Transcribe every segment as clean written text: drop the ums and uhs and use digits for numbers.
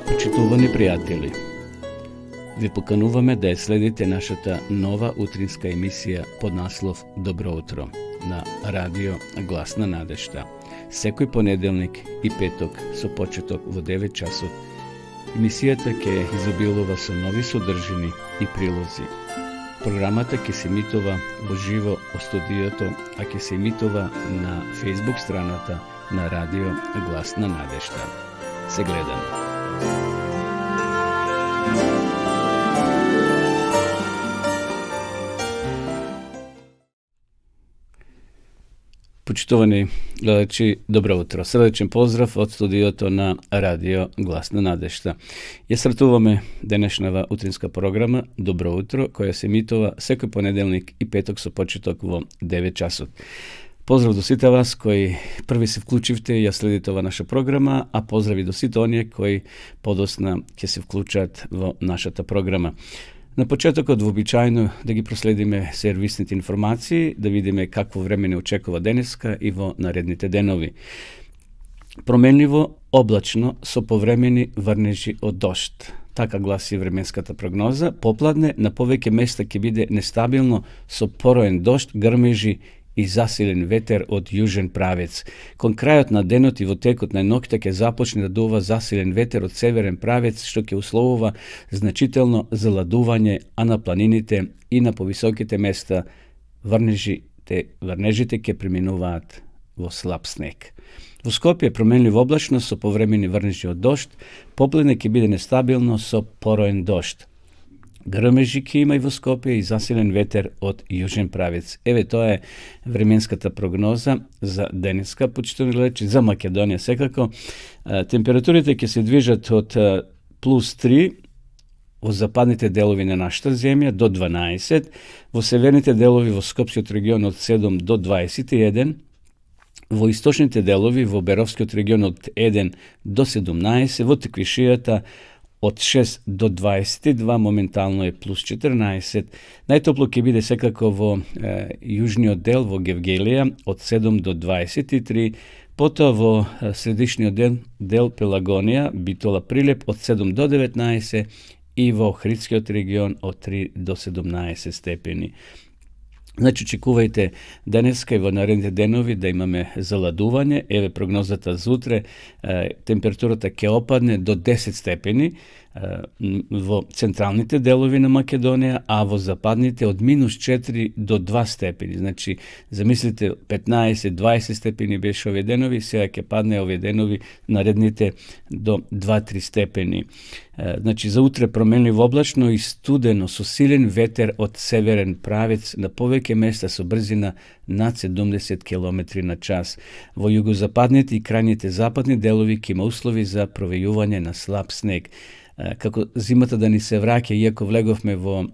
Почитувани пријатели, ви покануваме да ја следите нашата нова утринска емисија под наслов Добро утро на радио Глас на надежта. Секој понеделник и петок со почеток во 9 часот. Емисијата ќе изобилува со нови содржини и прилози. Програмата ќе се емитува во живо во студиото, а ќе се емитува на Facebook страната на радио Глас на надежта. Се гледаме. Почитувани гледачи, добро утро. Срдечен поздрав од студиото на радио Глас на надежта. Ја стартуваме денешнава утринска програма Добро утро, која се емитува секој понеделник и петок со почеток во 9 часот. Поздрав до сите вас кои први се вклучивте и ја следите ова наша програма, а поздрави до сите оние кои подосна ќе се вклучат во нашата програма. На почетокот вообичаено да ги проследиме сервисните информации, да видиме какво време не очекува денеска и во наредните денови. Променливо, облачно, со повремени врнежи од дожд. Така гласи временската прогноза. Попладне на повеќе места ќе биде нестабилно со пороен дожд, грмежи и засилен ветер од јужен правец. Кон крајот на денот и во текот на ноќта ќе започне да дува засилен ветер од северен правец, што ќе условува значително заладување, а на планините и на повисоките места врнежите ќе преминуваат во слаб снег. Во Скопје променливо облачно со повремени врнежи од дожд, попладне ќе биде нестабилно со пороен дожд. Грмежи ќе има и во Скопје и засилен ветер од јужен правец. Еве тоа е временската прогноза за денеска, почитувани гледачи, за Македонија секако. Температурите ќе се движат од +3 во западните делови на нашата земја до 12, во северните делови во Скопскиот регион од 7 до 21, во источните делови во Беровскиот регион од 1 до 17, во Теквишијата од 6 до 22, моментално е +14. Најтопло ќе биде секако во јужниот дел, во Гевгелија, од 7 до 23, потоа во средишниот дел Пелагонија, Битола Прилеп, од 7 до 19 и во Охридскиот регион од 3 до 17 степени. Значи, очекувајте денеска и во наредните денови да имаме заладување. Еве прогнозата за утре, температурата ќе опадне до 10 степени во централните делови на Македонија, а во западните од -4 до 2 степени. Значи, замислите, 15-20 степени беше овие денови, сега ќе падне овие денови наредните до 2-3 степени. Значи, за утре променливо облачно и студено со силен ветер од северен правец на повеќе места со брзина над 70 км на час. Во југозападните и крајните западни делови ќе има услови за провејување на слаб снег. Како зимата да ни се враќа, иако влеговме во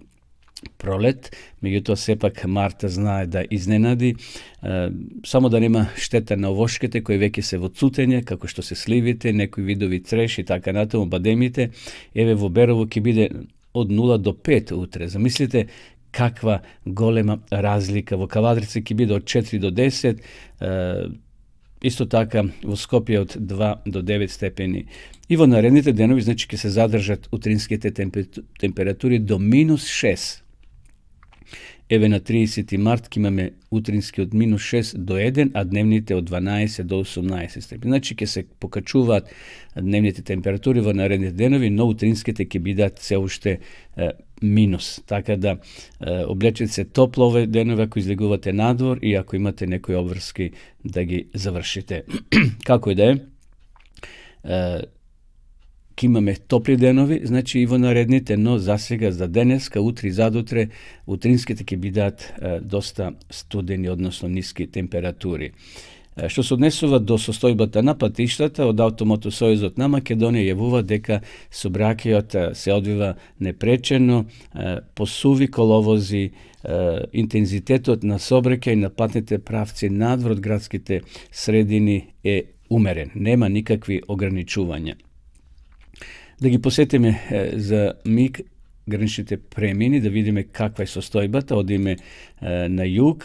пролет, меѓутоа сепак марта знае да изненади, само да нема штета на овошките кои веќе се во цутење, како што се сливите, некои видови цреш и така натаму, бадемите. Еве во Берово ќе биде од 0 до 5 утре. Замислите каква голема разлика. Во Кавадрица ќе биде од 4 до 10, исто така во Скопје од 2 до 9 степени. И во наредните денови, значи, ќе се задржат утринските температури до -6. Еве на 30 март ќе имаме утрински од -6 до 1, а дневните од 12 до 18 степени. Значи, ќе се покачуваат дневните температури во наредните денови, но утринските ќе бидат се уште минус. Така да облечете се топло овие денови ако излегувате надвор и ако имате некои обврски да ги завршите. Како и да е, ќе имаме топли денови, значи и во наредните, но за сега, за денеска, утре и задутре, утринските ќе бидат доста студени, односно ниски температури. Што се однесува до состојбата на патиштата, од Автомотосојузот на Македонија јавува дека сообраќајот се одвива непречено, посуви коловози, интензитетот на сообраќај на патните правци надвор од градските средини е умерен, нема никакви ограничувања. Да ги посетиме за миг граничните премини, да видиме каква е состојбата, одиме на југ,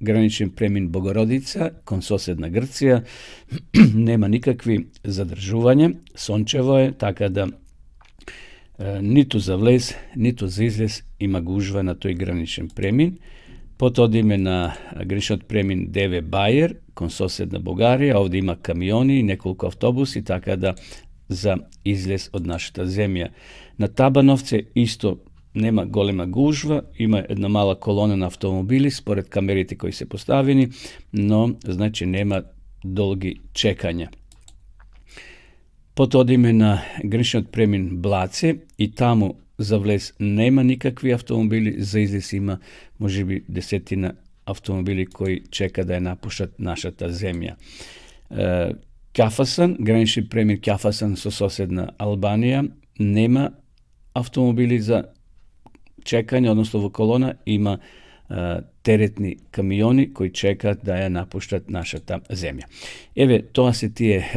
granični premin Bogorodica, kon sosedna Grcija, nema nikakvi zadržuvanje, sončevo je, tako da niti za vlez, niti za izlez ima gužva na toj granični premin. Potom odime na granični premin Deve Bajer, kon sosedna Bugarija, ovdje ima kamioni i nekoliko autobusi, tako da za izlez od našta zemlja. Na Tabanovce isto nema golema gužva, ima jedna mala kolona na automobili, spored kameriti koji se postavljeni, no znači nema dolgi čekanja. Potom odime na granični premin Blace i tamo za vlez nema nikakvi automobili, za izlez ima može biti desetina automobili koji čeka da je napušta naša ta zemlja. Kafasan, granični premin Kafasan so sosedna Albanija, nema automobili za čekanje, odnosno kolona ima teretni kamioni koji čeka da je napušta naša ta zemlja. Evo, to se tije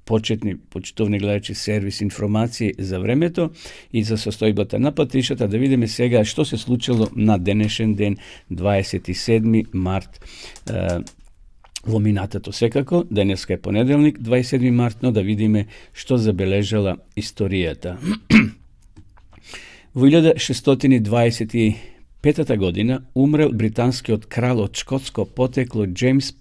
početni počtovni gledajući servis informacije za vremeto i za sostojbata naplatišata da vidimo svega što se slučilo na današnji den 27. mart. Vominata to sekako, daneska je ponedeljnik 27. mart, no da vidimo što zabeležala istorijata. U 1625. godina umrel britanski od kralj od škotsko poteklo James I.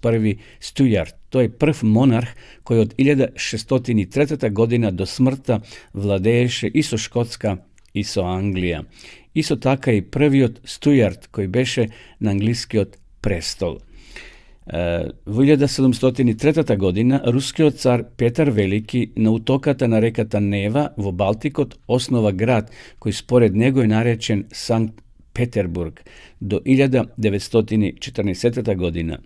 Stuart. To je prv monarh koji od 1603. godina do smrta vladeješe iso Škotska, iso Anglija. Isto taka i prvi od Stuart koji beše na angliski od prestol. U 1703. godina ruski car Petar Veliki na utokata na rekata Neva v Baltikot osnova grad koji spored njego je narečen Sankt Peterburg do 1914. godina.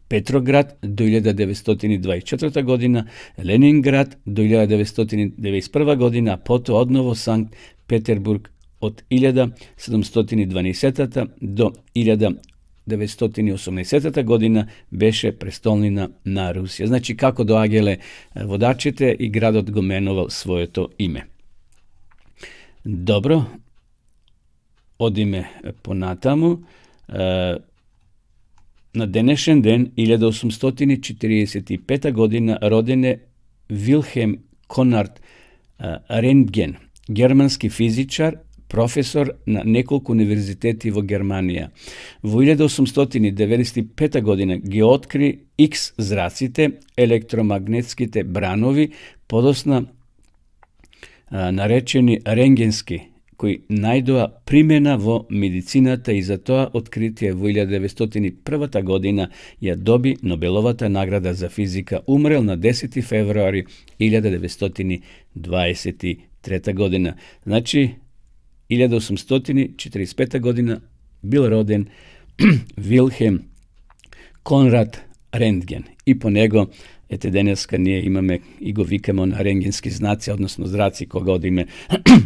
Petrograd do 1924. godina, Leningrad do 1991. godina, potom odnovo Sankt Peterburg od 1712. do 1980. godina beše prestolnina na Rusija. Znači kako do Agele vodačite i grad odgomenovao svoje to ime. Dobro, odime po natamu. Na današnji den 1845. godina rodene Wilhelm Konrad Röntgen, germanski fizičar, profesor na nekoliko univerziteti v Germanija. V 1895. godina ge otkri X zracite, elektromagnetskite branovi, podosna narečeni rengenski, koji najdoa primjena vo medicinata i za to otkritje v 1901. godina je dobi Nobelovata nagrada za fizika, umrel na 10. februari 1923. godina. Znači, 1845. godina bil roden Wilhelm Konrad Röntgen i po njego deneska nije imame i go vikamo na rengenski znaci, odnosno zraci koga odime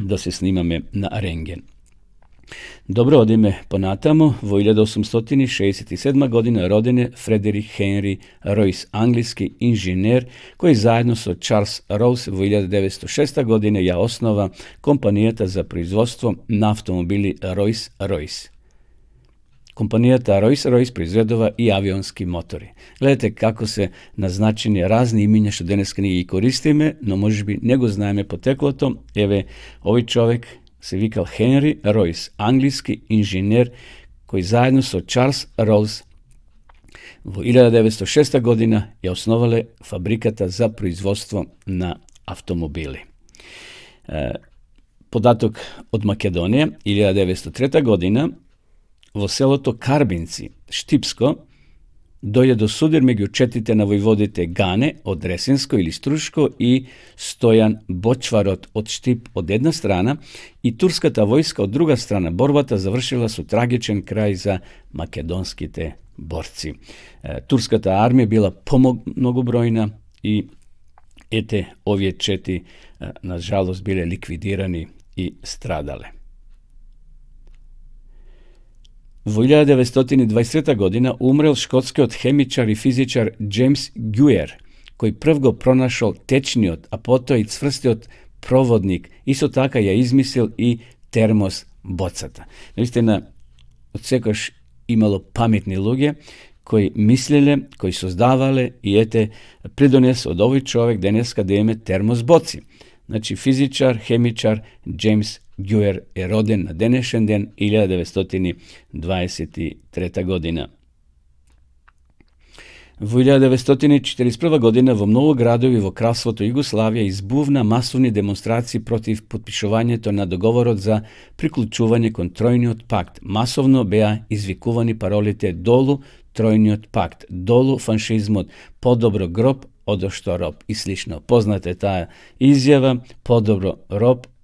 da se snimame na rengen. Dobro, odime ponatamo. U 1867. godina rodene Frederick Henry Royce, anglijski inženjer koji zajedno sa Charles Rouse u 1906. godine je osnova kompanijata za proizvodstvo na automobili Rolls-Royce. Kompanijata Rolls-Royce proizvedova i avionski motori. Gledajte kako se naznačeni razni imenja što danas nije i koristime, no može bi nego znajme poteklo to. Evo, ovaj čovjek se vikal Henry Royce, anglijski inženjer koji zajedno sa Charles Rolls u 1906. godina je osnovale fabrikata za proizvodstvo na automobili. Podatok od Makedonije, 1903. godina, vo seloto Karbinci, Štipsko, doje do sudir među četite na vojvodite Gane od Resensko ili Struško i Stojan Bočvarot od Štip od jedna strana i turskata vojska od druga strana. Borbata završila su tragičan kraj za makedonski te borci. Turskata armija bila mnogobrojna i ovje četi nažalost bile likvidirani i stradale. U 1923. godina umrel škotski od hemičar i fizičar James Guer, koji prvgo pronašao tečniot, a potom i cvrstiot provodnik. Isto taka je izmislil i termos bocata. Istina, odsekoš imalo pametni luge, koji mislile, koji sozdavale i pridones od ovoj čovjek deneska deme Termos Boci. Znači, fizičar, hemičar James Dewar je roden na denešen den 1923. godina. V 1941. godina v mnogo gradovi v kralstvu Jugoslavije izbuvna masovni demonstraciji protiv potpišovanja na dogovorot za priključuvanje kon trojni pakt. Masovno beja izvikuvani parolite dolu trojni pakt, dolu fanšizmot, podobro grob, odošto rob i slično. Poznate ta izjava, podobro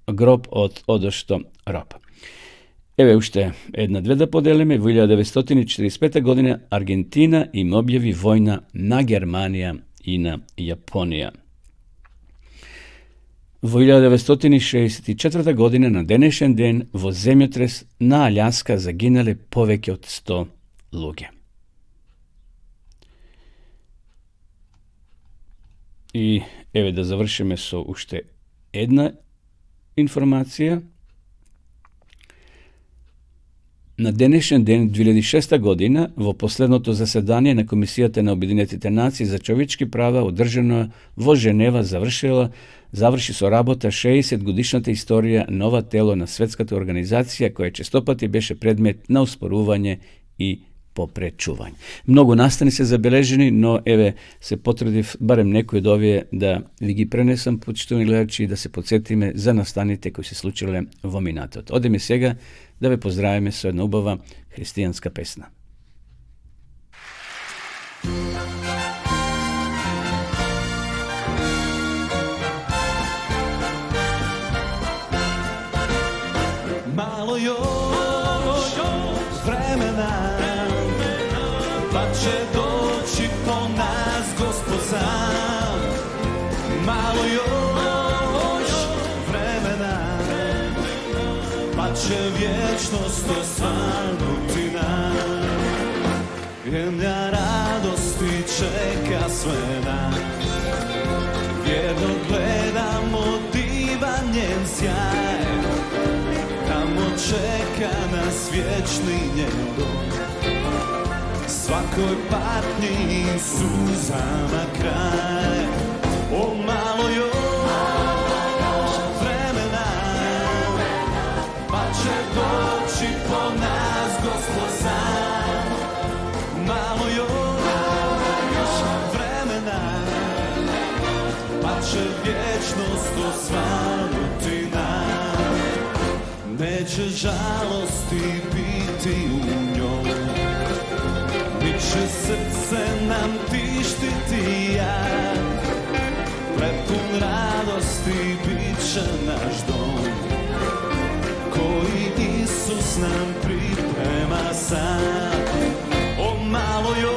grob od odošto rob. Evo ušte jedna-dve da podelime. V 1945. godine Argentina im objavi vojna na Germanija i na Japonija. V 1964. godine na denešen den vo zemljotres na Aljaska zaginale poveke od 100 luge. I evo da završime so ušte jedna informacija. Na денешен ден 2006 година во последното заседание на Комисијата на Обединетите нации за човечки права одржано во Женева заврши со работа 60 годишната историја нова тело на светската организација која честопати беше предмет на успорување и попречување. Многу настани се забележени, но еве се потрудив барем некои од овие да ви ги пренесам, почитувани гледачи, да се подсетиме за настаните кои се случиле во минатото. Одеме сега да ве поздравиме со една убава христијанска песна. Malo još vremena, pa će doći po nas Gospod sam. Malo još vremena, pa će vječnost osvanuti nam. Zemlja radosti čeka sve nas, vjerno gledamo divan njen sjaj. Tamo čeka nas vječni njen dom, svakoj patnji i suzama kraj. O malo još vremena, pa će doći po nas Gospod sam. Malo još vremena, pa će vječnost osvanuti nam. Neće žalosti biti u njoj, će srce nam tištiti jak, prepun radosti bit će naš dom, koji Isus nam priprema sam. O malo još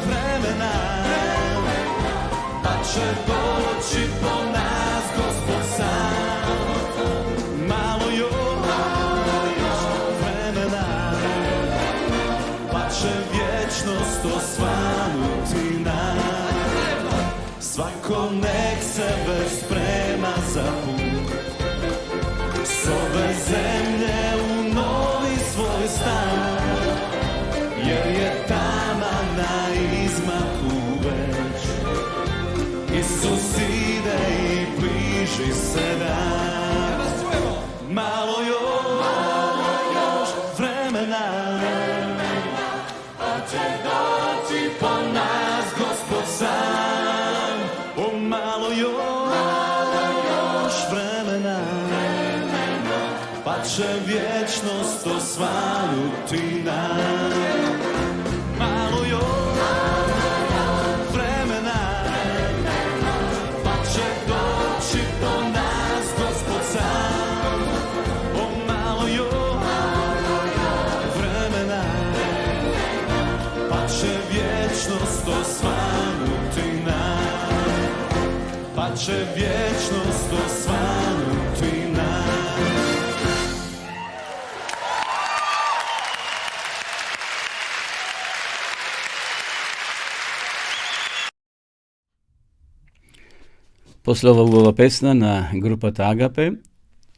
vremena, pa će doći po nas Gospod sam. Malo još vremena, pa će vječnost osvanuti nam. Svako nek se već sprema za put, s ove zemlje u novi svoj stan, jer je tama na izmaku već. Isus ide i bliži se dan. Malo još vremena, će doći po nas Gospod sam. O malo još vremena, pa će vječnost osvanuti nam. Malo još vremena, pa će doći po nas Gospod sam. O malo još vremena, pa će vječnost osvanuti nam, pa će vječnost osvanuti nam. Posle ova pesna na grupata Agape,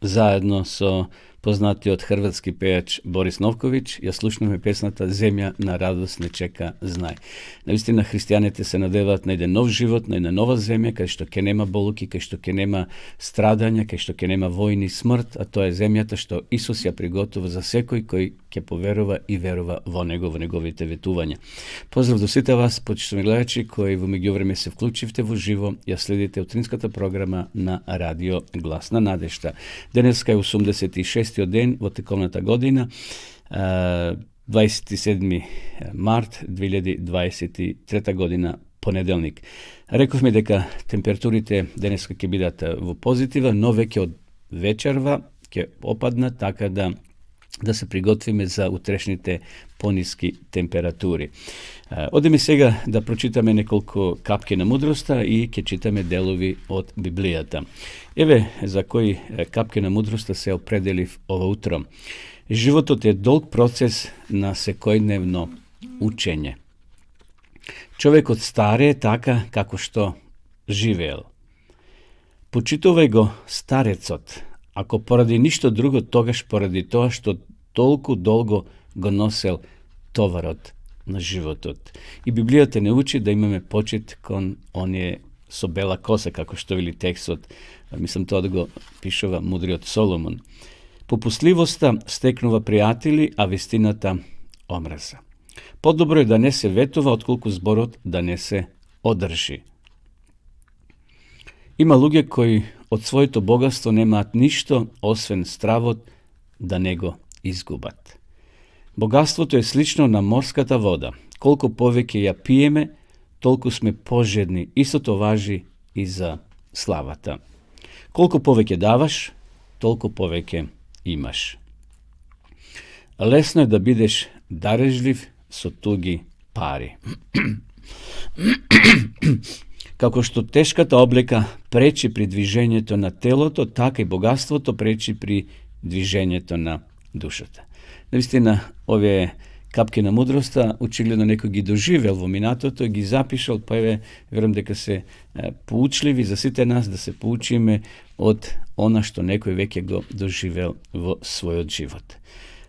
zajedno so Познатиот хрватски пејач Борис Новковиć, ја слушнаме песната Земја на радост не чека знај. Навистина христијаните се надеваат на еден нов живот, на една нова земја, кај што ќе нема болуки, кај што ќе нема страдања, кај што ќе нема војни и смрт, а тоа е земјата што Исус ја приготова за секој кој ќе поверува и верува во него, во неговите ветувања. Поздрав до сите вас, почитувани гледачи, кои во меѓувреме се вклучивте во живо, ја следите утринската програма на Радио Глас на надежта. Денеска е 86-тиот ден во тековната година, 27 март 2023 година, понеделник. Рековме дека температурите денеска ќе бидат во позитива, но веќе од вечерва ќе опаднат, така да се приготвиме за утрешните пониски температури. Одеме сега да прочитаме неколку капки на мудроста и ќе читаме делови од Библијата. Еве за кои капки на мудроста се определив ова утро. Животот е долг процес на секојдневно учење. Човекот старее така како што живеел. Почитувај го старецот, ако поради ништо друго, тогаш поради тоа што толку долго го носел товарот на животот. И Библијата не учи да имаме почит кон оние со бела коса, како што вели текстот. Мислам тоа да го пишува мудриот Соломон. Попустливоста стекнува пријатели, а вистината омраза. Подобро е да не се ветува, отколку зборот да не се одржи. Има луѓе кои од своето богатство немаат ништо, освен стравот да не го изгубат. Богатството е слично на морската вода. Колку повеќе ја пиеме, толку сме пожедни. Истото важи и за славата. Колку повеќе даваш, толку повеќе имаш. Лесно е да бидеш дарежлив со туги пари. Како што тешката облека пречи при движењето на телото, така и богатството пречи при движењето на душата. Навистина, овие капки на мудроста, очигледно некој ги доживел во минатото, ги запишал, па еве, верувам дека се поучливи за сите нас да се поучиме од она што некој веќе го доживел во својот живот.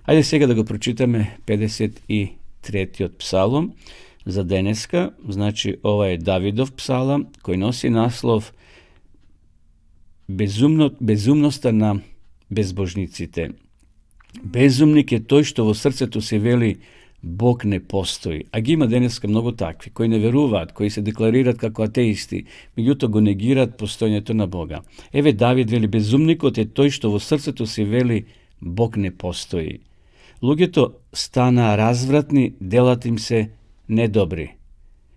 Ајде сега да го прочитаме 53-тиот псалом за денеска. Значи, ова е Давидов псалам, кој носи наслов Безумноста на безбожниците. Безумник е тој што во срцето се вели Бог не постои. А ги има денеска многу такви, кои не веруваат, кои се декларираат како атеисти, меѓутоа го негираат постојањето на Бога. Еве Давид вели, безумникот е тој што во срцето се вели Бог не постои. Луѓето станаа развратни, делата им се недобри.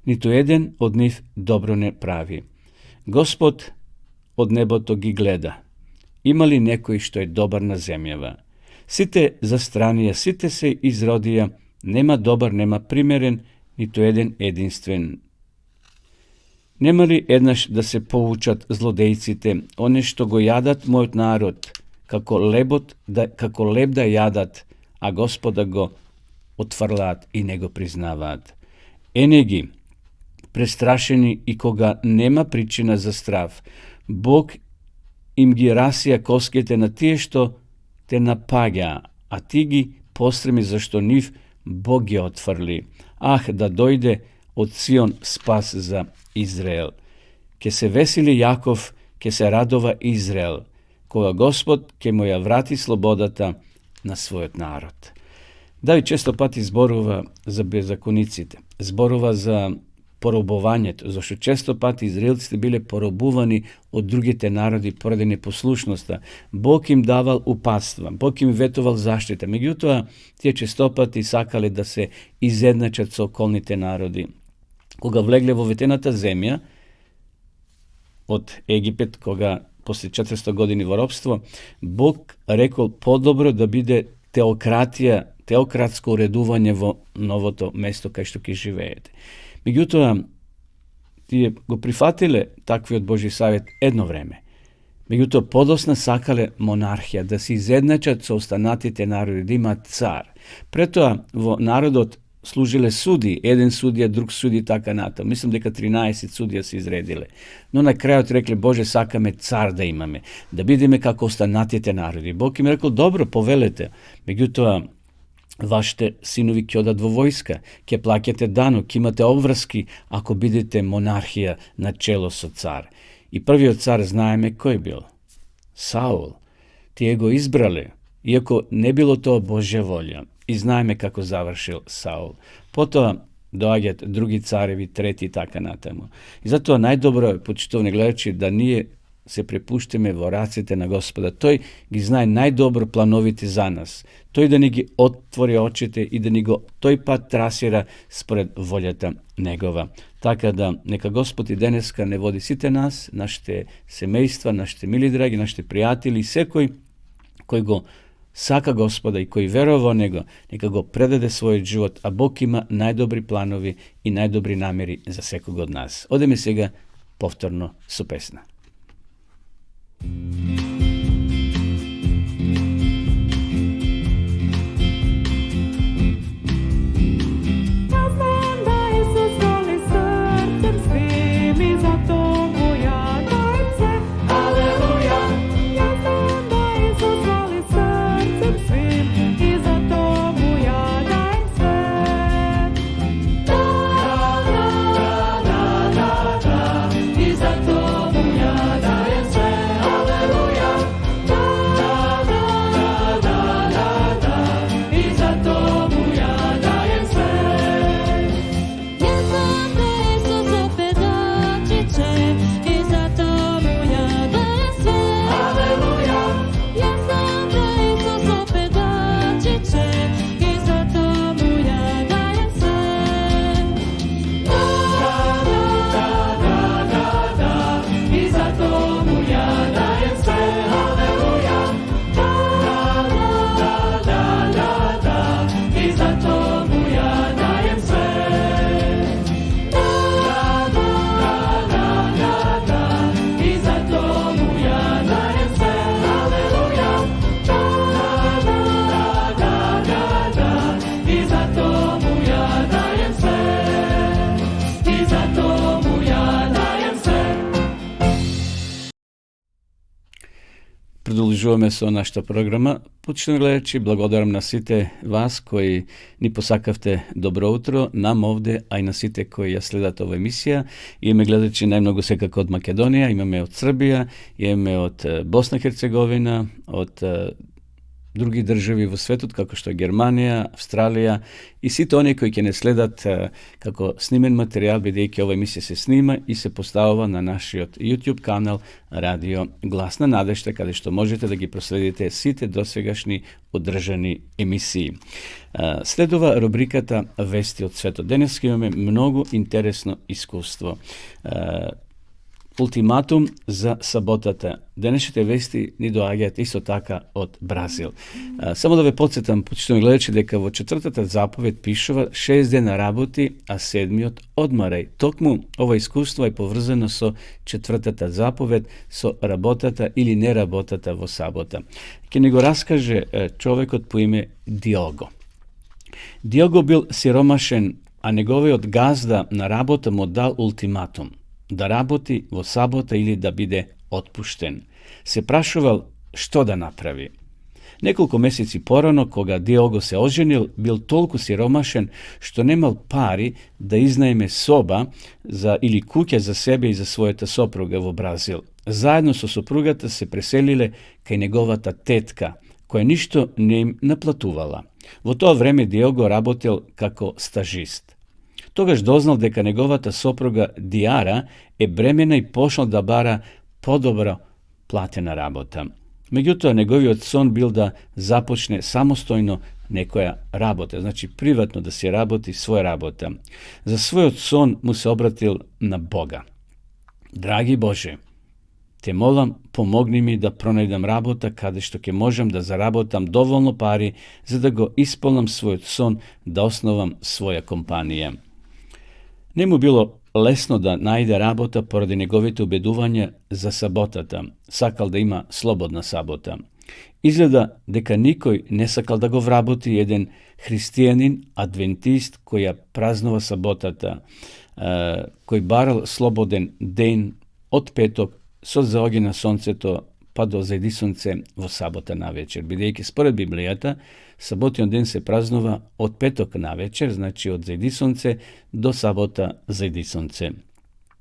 Ниту еден од нив добро не прави. Господ од небото ги гледа. Има ли некој што е добар на земјава? Сите застранија, сите се изродија, нема добар, нема примерен, ниту еден единствен. Нема ли еднаш да се поучат злодејците, оне што го јадат мојот народ, како леб да јадат, а Господа го отфрлаат и не го признаваат. Ене ги, престрашени и кога нема причина за страв, Бог им ги расија коските на тие што те напаѓа, а ти ги постреми зашто нив Бог ги отфрли. Ах, да дојде од Сион спас за Израел. Ке се весели Јаков, ке се радова Израел, кога Господ ке му ја врати слободата на својот народ. Давид често пати зборува за беззакониците, зборува за поробувањето, зашто често пати израелците биле поробувани од другите народи поради непослушноста. Бог им давал упатства, Бог им ветувал заштита. Меѓутоа, тие често пати сакале да се изедначат со околните народи. Кога влегле во ветената земја од Египет, кога после 400 години во робство, Бог рекол подобро да биде теократија, теократско уредување во новото место кај што ќе живеете. Меѓутоа, тие го прифатиле таквиот Божи савет едно време. Меѓутоа, подосна сакале монархија, да се изедначат со останатите народи, да имаат цар. Претоа, во народот služile sudi, jedan sudija, drug sudija taka nata. Mislim дека 13 судија се изредиле. Но на крајот рекле, Боже, сакаме цар да имаме, да бидеме како останатите народи. Бог им рекол, добро, повелете. Меѓутоа, вашите синови ќе одат во војска, ќе плаќате данок, ќе имате обврски ако бидете монархија на чело со цар. И првиот цар знаеме кој бил? Саул. Тие го избрале, иако не било тоа Божја волја. И знаеме како завршил Саул. Потоа доаѓаат други цареви, трети и така натаму. И затоа најдобро е, почитувани гледачи, да ние се препуштиме во раците на Господа. Тој ги знае најдобро плановите за нас. Тој да ни ги отвори очите и да ни го тој пат трасира според волјата Негова. Така да, нека Господ и денеска не води сите нас, нашите семејства, нашите мили драги, нашите пријатели, секој кој го сака Господа и кој верува во Него, нека го предаде својот живот, а Бог има најдобри планови и најдобри намери за секој од нас. Одеме сега повторно со песна. Продолжуваме со нашата програма. Почитувани гледачи, благодарам на сите вас кои ни посакавте добро утро, нам овде, а и на сите кои ја следат ова емисија. Имаме гледачи најмногу секако од Македонија, имаме од Србија, имаме од Босна Херцеговина, од други држави во светот, како што е Германија, Австралија и сите оние кои ќе не следат како снимен материјал, бидејќи ова емисија се снима и се поставува на нашиот YouTube канал Радио Глас на надежта, каде што можете да ги проследите сите досегашни одржани емисии. Следува рубриката Вести од светот. Денес имаме многу интересно искуство. Ултиматум за саботата. Денешните вести ни доаѓаат исто така од Бразил. Само да ве потсетам, почитувани гледачи, дека во 4-та заповед пишува 6 дена работи, а 7-миот одмарај. Токму ова искуство е поврзано со 4-та заповед, со работата или неработата во сабота. Ќе ни го раскаже човекот по име Диого. Диого бил сиромашен, а неговиот газда на работа му дал ултиматум да работи во сабота или да биде отпуштен. Се прашувал што да направи. Неколку месеци порано, кога Диого се оженил, бил толку сиромашен што немал пари да изнаеме соба или куќа за себе и за својата сопруга во Бразил. Заедно со сопругата се преселиле кај неговата тетка, која ништо не им наплатувала. Во тоа време Диого работел како стажист. Тогаш дознал дека неговата сопруга Диара е бремена и пошел да бара подобро платена работа. Меѓутоа, неговиот сон бил да започне самостојно некоја работа, значи приватно да се работи своја работа. За својот сон му се обратил на Бога. Драги Боже, те молам, помогни ми да пронајдам работа каде што ќе можам да заработам доволно пари за да го исполнам својот сон да основам своја компанија. Не му било лесно да најде работа поради неговите убедувања за саботата. Сакал да има слободна сабота. Izgleda дека никој не сакал да го вработи еден христијанин, адвентист, кој ја празнува саботата, кој барал слободен ден од петок со заоѓање на сонцето па до зајди сонце во сабота навечер. Бидејќи според Библијата, саботиот ден се празнува од петок навечер, значи од зајди сонце до сабота зајди сонце.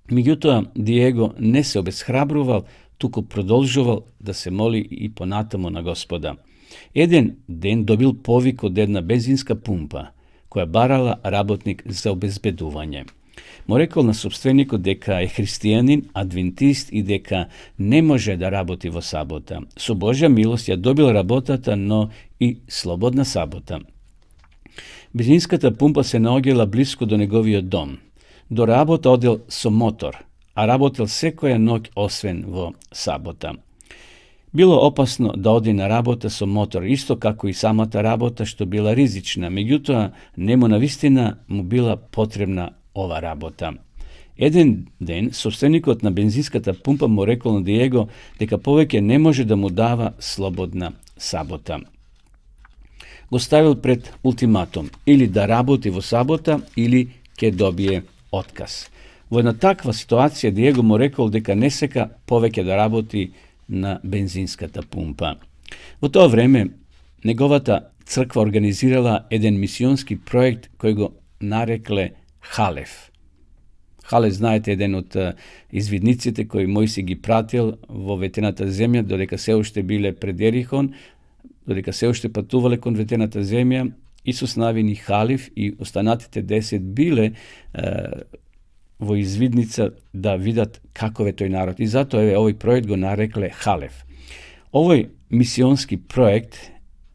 Меѓутоа, Диего не се обесхрабрувал, туку продолжувал да се моли и понатаму на Господа. Еден ден добил повик од една бензинска пумпа, која барала работник за обезбедување. Му рекол на собственикот дека е христијанин, адвентист и дека не може да работи во сабота. Со Божја милост ја добил работата, но и слободна сабота. Бензинската пумпа се наоѓала блиско до неговиот дом. До работа одел со мотор, а работел секоја ноќ освен во сабота. Било опасно да оди на работа со мотор, исто како и самата работа што била ризична, меѓутоа нему навистина му била потребна ова работа. Еден ден собственикот на бензинската пумпа му рекол на Диего дека повеќе не може да му дава слободна сабота. Го ставил пред ултиматум, или да работи во сабота, или ќе добие отказ. Во една таква ситуација Диего му рекол дека не сека повеќе да работи на бензинската пумпа. Во тоа време неговата црква организирала еден мисионски проект кој го нарекле Халев. Халев, знаете, еден од извидниците кои Мојси ги пратил во ветената земја, додека се уште биле пред Ерихон, додека се уште патувале кон ветената земја. Исус навини Халев и останатите 10 биле во извидница да видат каков е тој народ. И затоа овој проект го нарекле Халев. Овој мисионски проект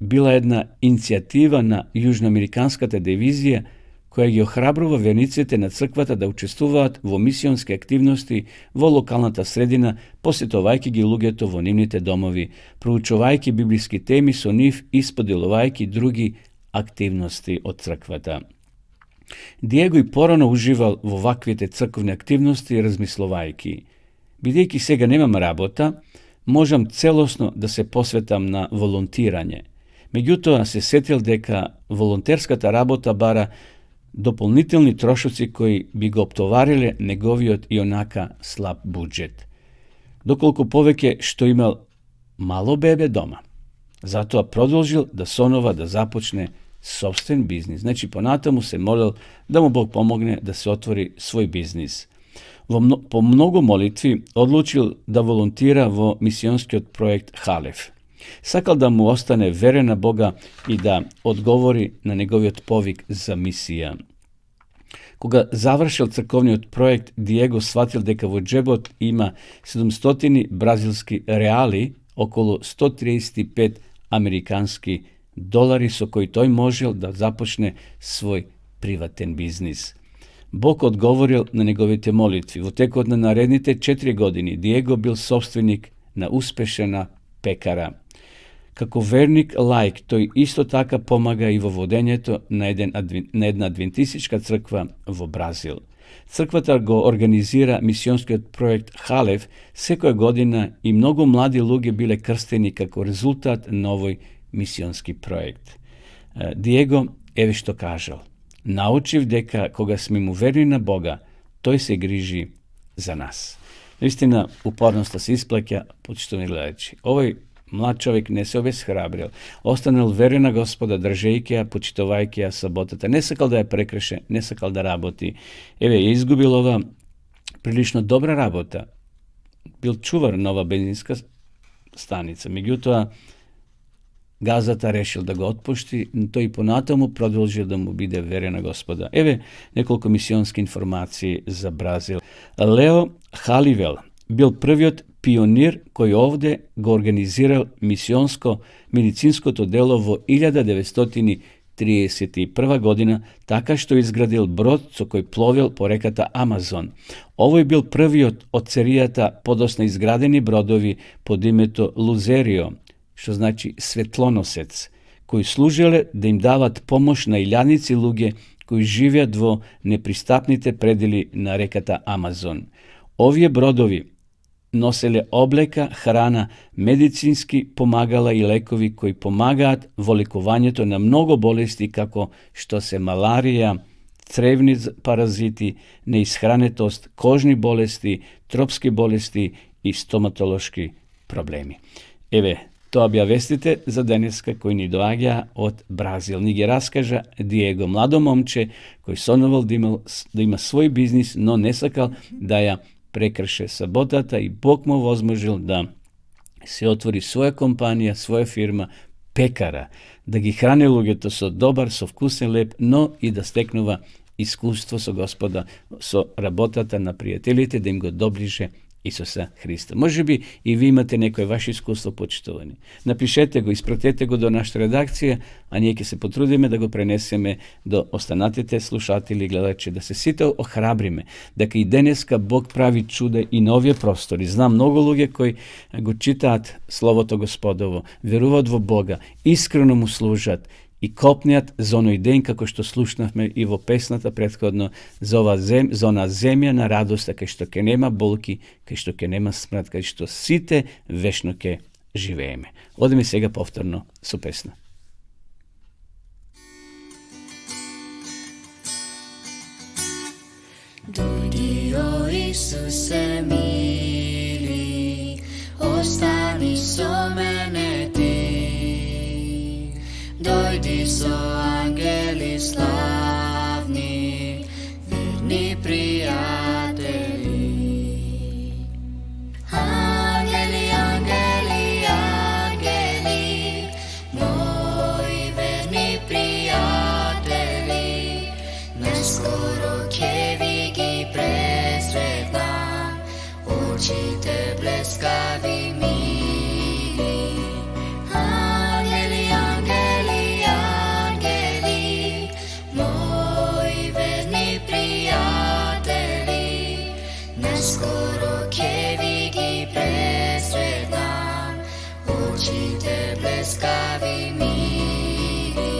била една иницијатива на Јужноамериканската дивизија која ги охрабрува верниците на црквата да учествуваат во мисионски активности во локалната средина, посетувајќи ги луѓето во нивните домови, проучувајќи библиски теми со нив и споделувајќи други активности од црквата. Диего и порано уживал во ваквите црковни активности, размислувајќи: бидејќи сега немам работа, можам целосно да се посветам на волонтирање. Меѓутоа се сетил дека волонтерската работа бара дополнителни трошоци кои би го оптовариле неговиот и онака слаб буџет. Доколку повеќе што имал мало бебе дома. Затоа продолжил да сонова да започне собствен бизнис. Значи понатаму се молил да му Бог помогне да се отвори свој бизнис. По многу молитви одлучил да волонтира во мисионскиот проект Халев. Сакал да му остане верен на Бога и да одговори на неговиот повик за мисија. Кога завршил црковниот проект, Диего сватил дека во джебот има 700 бразилски реали, околу 135 американски долари, со кои тој можел да започне свој приватен бизнис. Бог одговорил на неговите молитви. Во текот на наредните 4 години Диего бил собственик на успешна пекара. Како верник лаик, тој исто така помага и во водењето на една адвентистичка црква во Бразил. Црквата го организира мисионскиот проект Халев секоја година и многу млади луѓе биле крстени како резултат на овој мисионски проект. Диего еве што кажал: научив дека кога сме му верни на Бога, тој се грижи за нас. Наистина, упорноста се исплаќа, почитувани гледачи. Овој млад човек не се обесхрабрил, останал верен на Господа, држејќи ја, почитувајќи ја саботата. Не сакал да ја прекреше, не сакал да работи. Еве, ја изгубил ова прилично добра работа. Бил чувар на ова бензинска станица. Меѓутоа, газата решил да го отпушти, но тој понатаму продолжил да му биде верен на Господа. Еве неколку мисионски информации за Бразил. Лео Халивел бил првиот пионир кој овде го организирал мисионско-медицинското дело во 1931 година, така што изградил брод со кој пловел по реката Амазон. Овој бил првиот од серијата подосна изградени бродови под името Лузерио, што значи светлоносец, кои служеле да им дават помош на илјадници луѓе кои живеат во непристапните предели на реката Амазон. Овие бродови nosile obleka, hrana, medicinski pomagala i lekovi koji pomagaат во лекувањето на mnogo болести како што се маларија, цревни паразити, неисхранетост, кожни болести, тропски болести и стоматолошки проблеми. Еве, тоа беа вестите за денеска кои ни доаѓа од Бразил. Ни ги раскажа Диего, младо момче кој сонувал да има свој бизнис, но не сакал да ја прекрше саботата и Бог му возможил да се отвори своја компанија, своја фирма, пекара, да ги храни луѓето со добар, со вкусен леп, но и да стекнува искуство со Господа, со работата на пријателите, да им го доближе Исуса Христа. Може би и ви имате некој ваше искуство, почитувани. Напишете го, испратете го до нашата редакција, а ние ќе се потрудиме да го пренесеме до останатите слушатели и гледачи, да се сите охрабриме, дека и денеска Бог прави чуда и на овие простори. Знам многу луѓе кои го читаат Словото Господово, веруваат во Бога, искрено му служат и копнеат за оној ден, како што слушнавме и во песната претходно, за она земја на радост, кај што ќе нема болки, кај што ќе нема смрт, кај што сите вечно ќе живееме. Одеме сега повторно со песна. Дојди, о Исусе мили, остани со мене ти. Дојди со ангели славни, верни пријатели. Ангели, ангели, ангели, мои верни пријатели, наскоро ќе ви ги пресретнам, очите блескави мили. Ангели, ангели, ангели, мои верни пријатели, наскоро ќе ви ги пресретнам, очите блескави мили.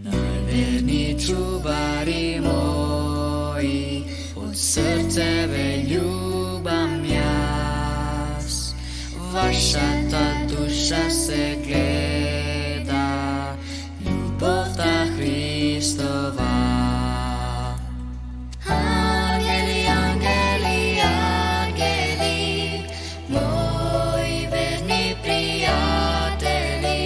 Најверни чубари мои, од срце ве љубам јас. Вашата душа се гледа, љубовта Христова. Ангели, ангели, ангели, мои верни пријатели,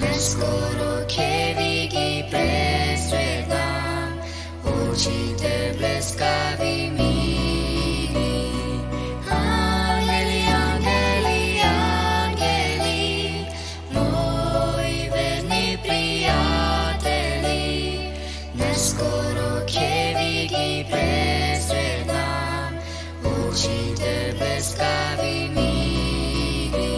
наскоро ќе ви ги пресретнам, очите блескави мили. Ангели, ангели, ангели, мои верни пријатели, наскоро ќе ви ги пресретнам, очите блескави мили.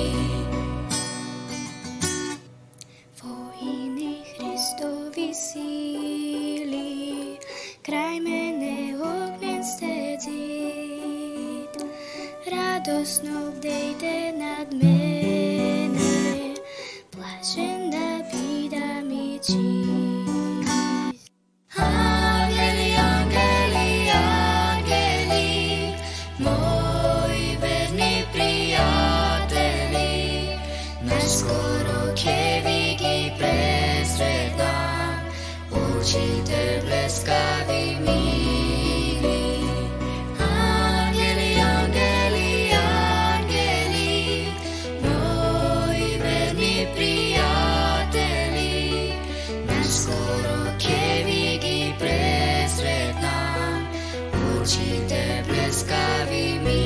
Во име Христови сили, крај мене огнен стецит, радосно бдејте над мене, блажен да бидам и чист. Ангели, ангели, ангели, мои верни пријатели, наскоро ќе ви ги пресретнам, очите блескави мили. Ангели, ангели, ангели, мои верни пријатели, наскоро ќе ви ги пресретнам, очите блескави мили.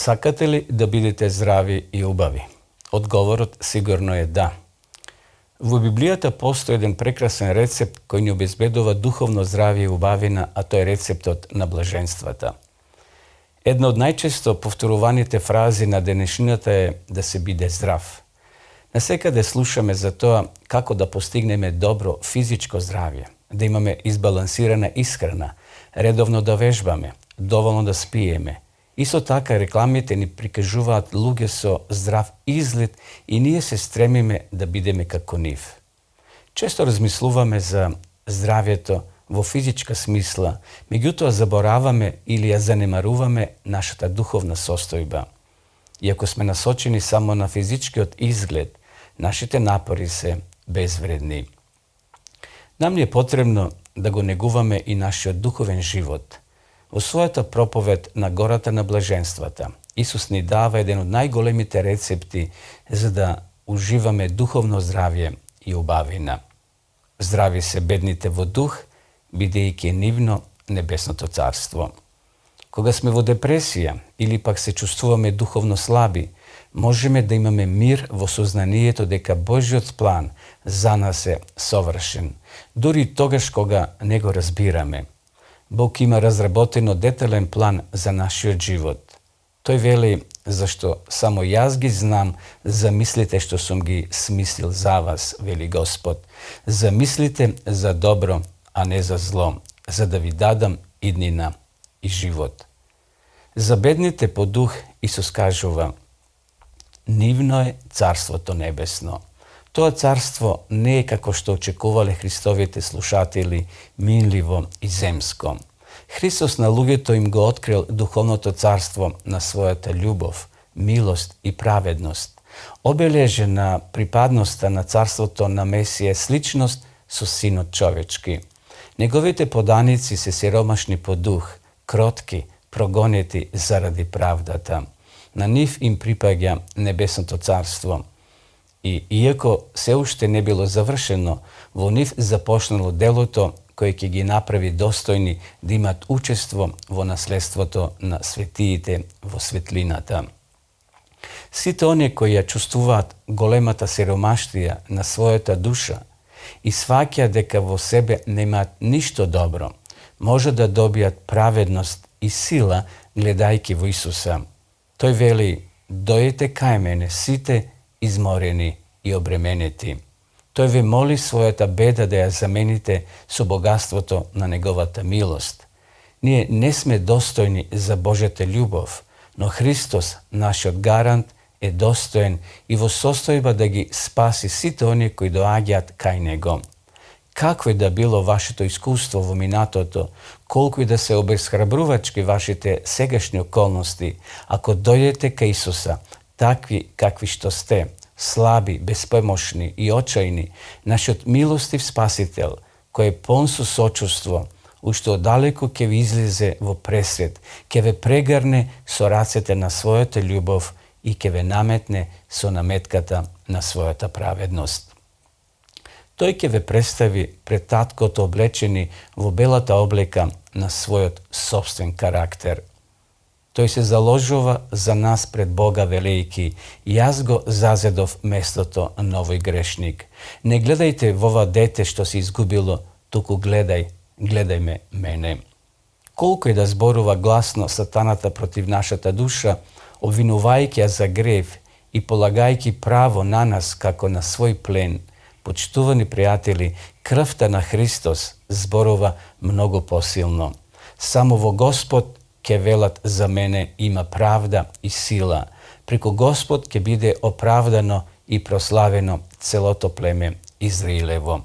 Сакате ли да бидете здрави и убави? Одговорот сигурно е да. Во Библијата постои еден прекрасен рецепт кој ни обезбедува духовно здравје и убавина, а тоа е рецептот на блаженствата. Една од најчесто повторуваните фрази на денешнината е да се биде здрав. Насекаде слушаме за тоа како да постигнеме добро физичко здравје, да имаме избалансирана исхрана, редовно да вежбаме, доволно да спиеме. Исто така рекламите ни прикажуваат луѓе со здрав изглед и ние се стремиме да бидеме како нив. Често размислуваме за здравјето во физичка смисла, меѓутоа забораваме или ја занемаруваме нашата духовна состојба. Иако сме насочени само на физичкиот изглед, нашите напори се безвредни. Нам ни е потребно да го негуваме и нашиот духовен живот. Во својата проповед на гората на блаженствата, Исус ни дава еден од најголемите рецепти за да уживаме духовно здравје и убавина. Здрави се бедните во дух, бидејќи е нивно небесното царство. Кога сме во депресија или пак се чувствуваме духовно слаби, можеме да имаме мир во сознанието дека Божјиот план за нас е совршен, дури тогаш кога не го разбираме. Бог има разработено детален план за нашиот живот. Тој вели, зашто само јас ги знам за мислите што сум ги смислил за вас, вели Господ. За мислите за добро, а не за зло, за да ви дадам иднина и живот. За бедните по дух Исус кажува, нивно е Царството Небесно. Тоа царство не е како што очекувале Христовите слушатели, минливо и земско. Христос на луѓето им го открил духовното царство на својата љубов, милост и праведност. Обележена припадноста на царството на Месија е сличност со Синот човечки. Неговите поданици се сиромашни по дух, кротки, прогонети заради правдата. На нив им припаѓа небесното царство. И иако се уште не било завршено, во нив започнало делото кој ќе ги направи достојни да имат учество во наследството на светиите во светлината. Сите оние кои ја чувствуваат големата сиромаштија на својата душа и сваќаат дека во себе немаат ништо добро, може да добијат праведност и сила гледајќи во Исуса. Тој вели, дојдете кај мене сите изморени и обременети. Тој ве моли својата беда да ја замените со богатството на неговата милост. Ние не сме достојни за Божјата љубов, но Христос, нашиот гарант, е достоен и во состојба да ги спаси сите оние кои доаѓаат кај Него. Какво и да било вашето искуство во минатото, колку и да се обесхрабрувачки вашите сегашни околности, ако дојдете кај Исуса, такви какви што сте, слаби, безпомошни и очајни, нашиот милостив Спасител, кој е пон со сочувство, уште одалеку ќе ви излезе во пресвет, ќе ве прегрне со рацете на својата љубов и ќе ве наметне со наметката на својата праведност. Тој ќе ве представи пред таткото облечени во белата облека на својот собствен карактер. Тој се заложува за нас пред Бога велејки, јас го зазедов местото на овој грешник. Не гледајте во ова дете што се изгубило, туку гледај ме мене. Колку е да зборува гласно сатаната против нашата душа, обвинувајќи ја за грев и полагајќи право на нас како на свој плен, почитувани пријатели, крвта на Христос зборува многу посилно. Само во Господ ќе велат за мене има правда и сила. Преку Господ ќе биде оправдано и прославено целото племе Израилево.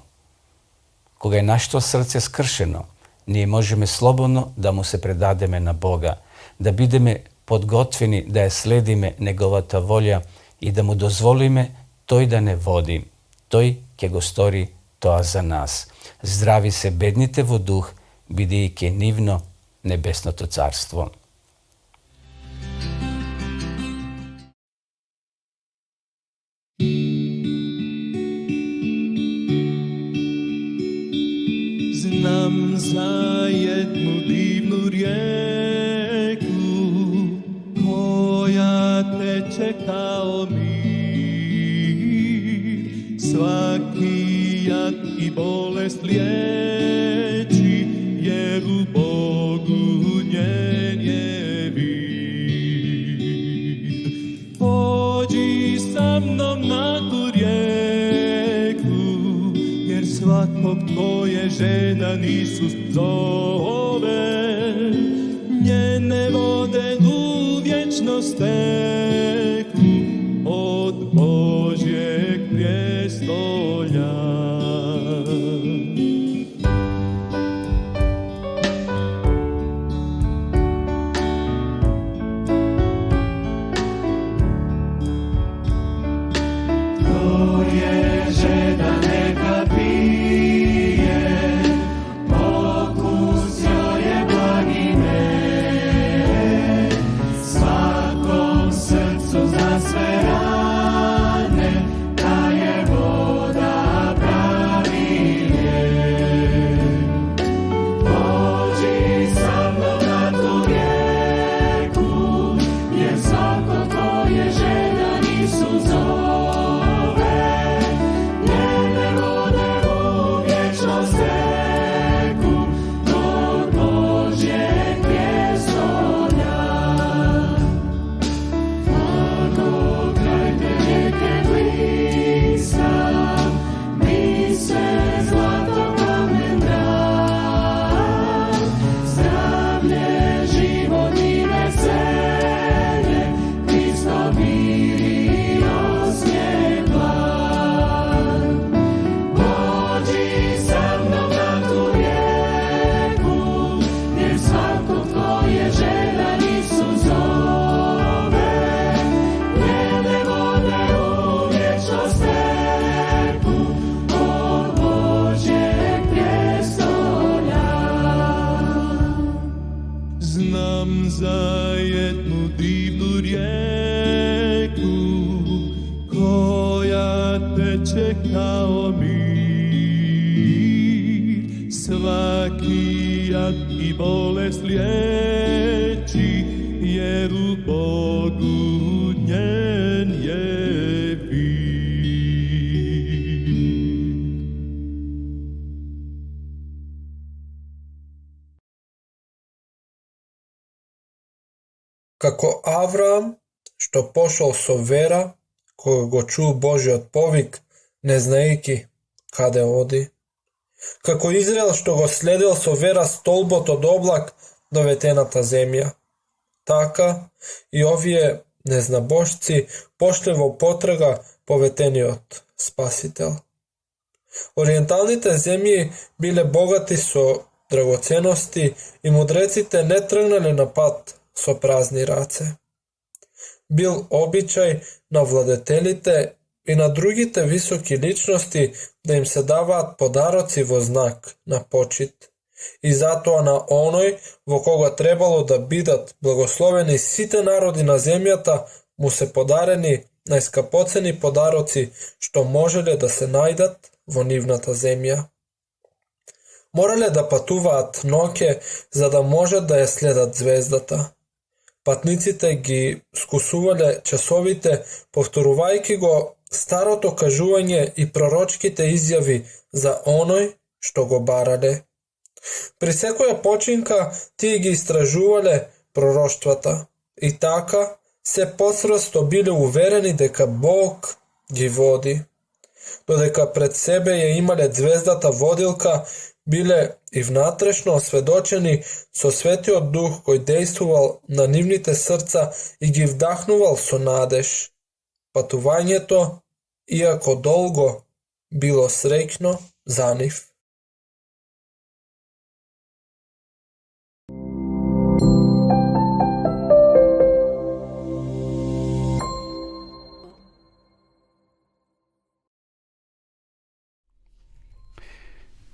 Кога е нашето срце скршено, ние можеме слободно да му се предадеме на Бога, да бидеме подготвени да ја следиме Неговата волја и да му дозволиме Тој да не води. Тој ќе го стори тоа за нас. Здрави се бедните во дух, бидејќи е нивно небесното царство. Знам за едну дивну риеку, која svakog koje žedan Isus zove. Njene vode u vječnost teku od Božjeg prijestolja. Znam za jednu divnu rijeku koja teče kao mir, svaki jad i bolest liječi, jer u Bogu njen je vir. Kako Avram, što pošao so vera, koga go ču Boži odpovik, ne znaiki kade odi. Kako Izrael, što go sledil so vera stolbot od oblak do vetenata zemlja. Taka i ovije neznabošci pošljevo potraga poveteni od spasitel. Orijentalnite zemlji bile bogati so dragocenosti i mudrecite ne trgnali na pat so prazni race. Bil običaj na vladetelite i na drugite visoki ličnosti da im se davat podaroci vo znak na počit. I zato na onoj vo koga trebalo da bidat blagosloveni site narodi na zemljata mu se podareni najskapoceni podaroci što možele da se najdat vo nivnata zemlja. Morale da patuvaat noke za da može da je sledat zvezdata. Patnicite gi skusuvale časovite, povtoruvajki go staroto kažuvanje i proročkite izjavi za onoj što go barale. Pri sekoja počinka ti gi istražuvale proroštvata i taka se posrosto bili uvereni deka Bog gi vodi. Dodeka pred sebe je imale zvezdata vodilka, bile i vnatrešno osvedočeni so svetio duh koji dejstvoval na nivnite srca i gi vdahnuval so nadež. Patuvanje to, iako dolgo, bilo srećno za njih.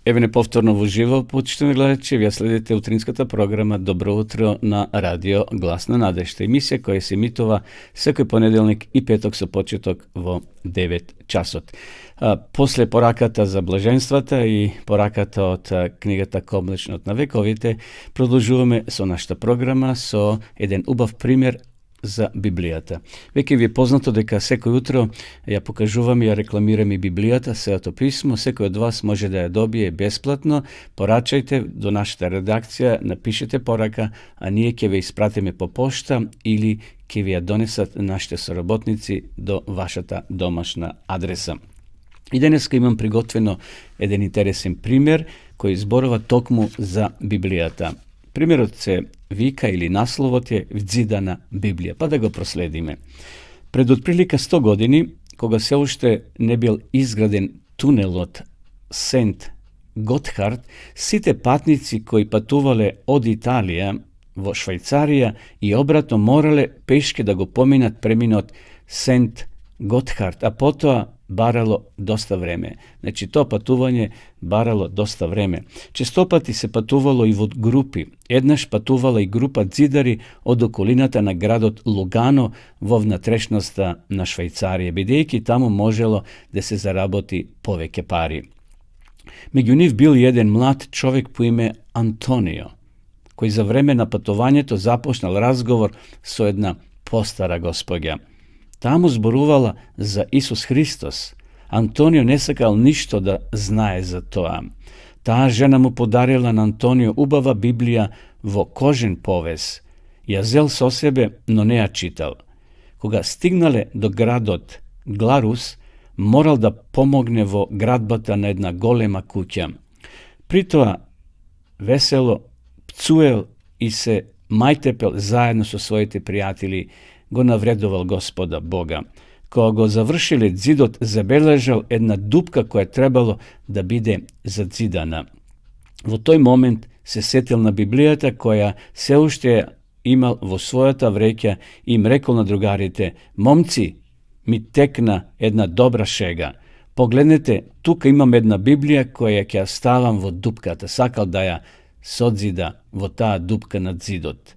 Evo nepovtorno uživo, počitani gledalci, vi sledite utrинската програма Добро утро на радио Глас на надежда. Емисија која се емитува секој понеделник и петок со почеток во 9 часот. После пораката за блаженствата и пораката од книгата Комлечнот на вековите, продолжуваме со нашата програма со еден убав пример за Библијата. Веќе ви е познато дека секој утро ја покажувам и ја рекламирам и Библијата, Светото писмо. Секој од вас може да ја добие бесплатно. Порачајте до нашата редакција, напишете порака, а ние ќе ве испратиме по пошта или ќе ви ја донесат нашите соработници до вашата домашна адреса. И денеска имам приготвено еден интересен пример кој зборува токму за Библијата. Примерот се вика или насловот е Вдзидана Библија, па да го проследиме. Пред отприлика 100 години, кога се уште не бил изграден тунелот Сент Готхард, сите патници кои патувале од Италија во Швајцарија и обратно морале пешки да го поминат преминот Сент Готхард, а потоа барало доста време. Значи, тоа патување барало доста време. Честопати се патувало и во групи. Еднаш патувала и група ѕидари од околината на градот Лугано во внатрешноста на Швајцарија, бидејќи таму можело да се заработи повеќе пари. Меѓу нив бил еден млад човек по име Антонио, кој за време на патувањето започнал разговор со една постара госпоѓа. Таму зборувала за Исус Христос. Антонио не сакал ништо да знае за тоа. Таа жена му подарила на Антонио убава Библија во кожен повес. Ја зел со себе, но не ја читал. Кога стигнале до градот Гларус, морал да помогне во градбата на една голема куќа. При тоа весело пцуел и се мајтепел заедно со своите пријатели, го навредувал Господа Бога. Кога го завршиле ѕидот, забележал една дупка која требало да биде зацидана. Во тој момент се сетил на Библијата која се уште имал во својата вреќа и им рекол на другарите: "Момци, ми текна една добра шега. Погледнете, тука имам една Библија која ќе ја ставам во дупката." Сакал да ја содзида во таа дупка над ѕидот.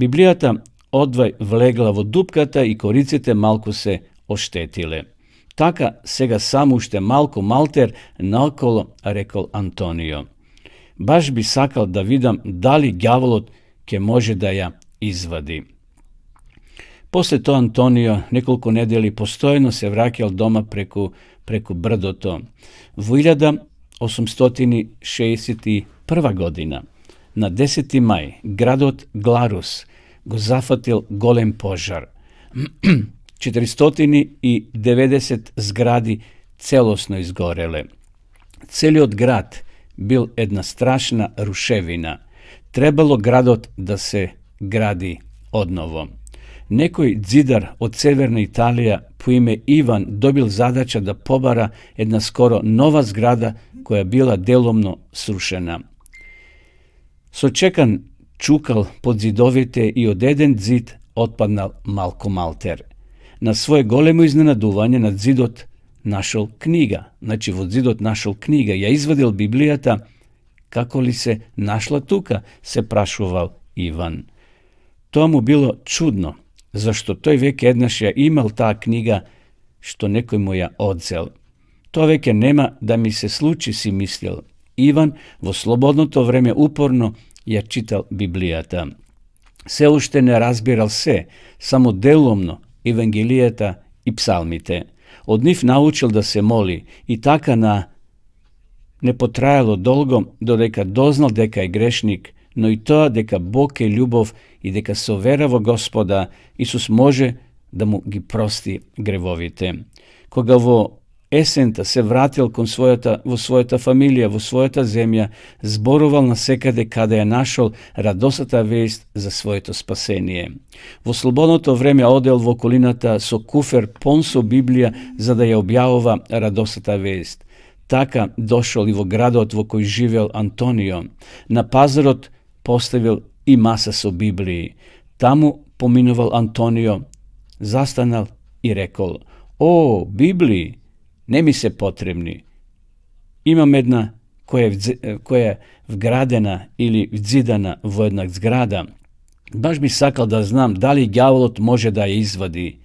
Библијата одвај влегла во дупката и кориците малку се оштетиле. Така сега само уште малку малтер наоколо, рекол Антонио. Баш би сакал да видам дали ѓаволот ќе може да ја извади. После тоа Антонио неколку недели постојано се враќал дома преку брдото. Во 1861 година, на 10. мај, градот Гларус го зафатил голем пожар. 490 згради целосно изгореле. Целиот град бил една страшна рушевина. Требало градот да се гради одново. Некој ѕидар од Северна Италија по име Иван добил задача да побара една скоро нова зграда која била деломно срушена. Сочекан чукал под ѕидовите и од еден ѕид отпаднал малку малтер. На своје големо изненадување над ѕидот нашол книга. Значи во ձидот нашол книга. Ја извадил Библијата. Како ли се нашла тука, се прашувал Иван. Тоа му било чудно, зашто тој веќе еднаш ја имал таа книга што некој му ја одзел. Тоа веќе нема да ми се случи, си мислил. Иван во слободното време упорно ја читал Библијата. Се уште не разбирал се, само деломно Евангелијата и псалмите. Од нив научил да се моли и така не потрајало долго додека дознал дека е грешник, но и тоа дека Бог е љубов и дека со вера во Господа Исус може да му ги прости гревовите. Кога во есента се вратил во својата фамилија, во својата земја, зборувал на секаде каде ја нашол радосата вест за своето спасение. Во слободното време одел во околината со куфер пон со Библија за да ја објавува радосата вест. Така дошол и во градот во кој живеел Антонио. На пазарот поставил и маса со Библии. Таму поминувал Антонио, застанал и рекол: "О, Библии, не ми се потребни. Имам една која е вградена или вдзидана во една зграда. Баш би сакал да знам дали ѓаволот може да ја извади."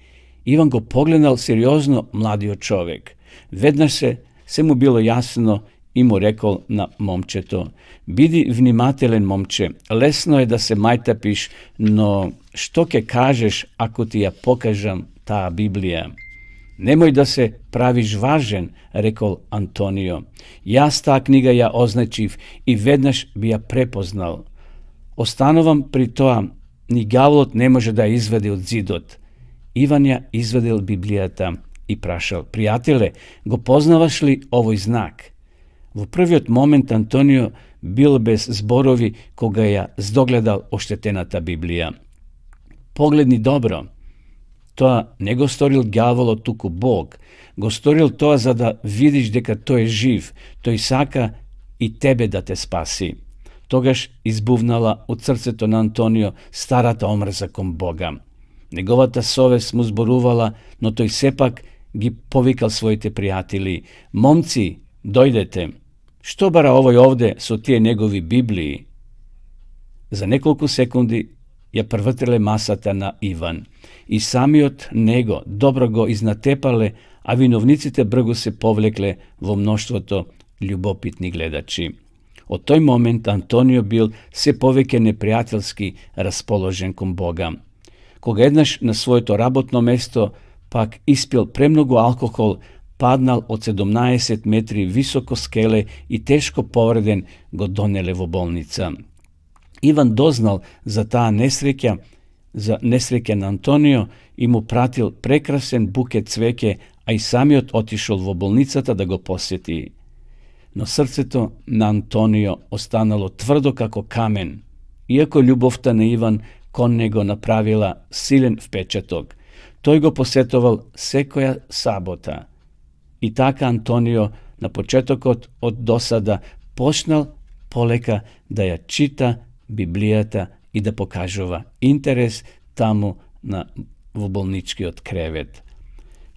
Иван го погледнал сериозно младиот човек. Веднаш се му било јасно и му рекол на момчето: "Биди внимателен, момче, лесно е да се мајтапиш, но што ќе кажеш ако ти ја покажам таа Библија?" "Немој да се правиш важен," рекол Антонио. "Јас таа книга ја означив и веднаш би ја препознал. Останувам при тоа, ни ѓаволот не може да ја извади од ѕидот." Иван ја извадил Библијата и прашал: пријателе, го познаваш ли овој знак? Во првиот момент Антонио бил без зборови кога ја здогледал оштетената Библија. Погледни добро. Тоа не го сторил ѓаволот, туку Бог. Го сторил тоа за да видиш дека тој е жив. Тој сака и тебе да те спаси. Тогаш избувнала од срцето на Антонио старата омрза кон Бога. Неговата совест му зборувала, но тој сепак ги повикал своите пријатели: момци, дојдете. Што бара овој овде со тие негови Библии? За неколку секунди ја првртеле масата на Иван и самиот него добро го изнатепале, а виновниците брзо се повлекле во мноштвото љубопитни гледачи. Од тој момент Антонио бил се повеќе непријателски расположен кон Бога. Кога еднаш на своето работно место пак испил премногу алкохол, паднал од 17 метри високо скеле и тешко повреден го донеле во болница. Иван дознал за таа несреќа, за несреќа на Антонио и му пратил прекрасен букет цвеќе, а и самиот отишол во болницата да го посети. Но срцето на Антонио останало тврдо како камен, иако љубовта на Иван кон него направила силен впечаток. Тој го посетувал секоја сабота. И така Антонио на почетокот од досада почнал полека да ја чита Библијата и да покажува интерес таму во болничкиот кревет.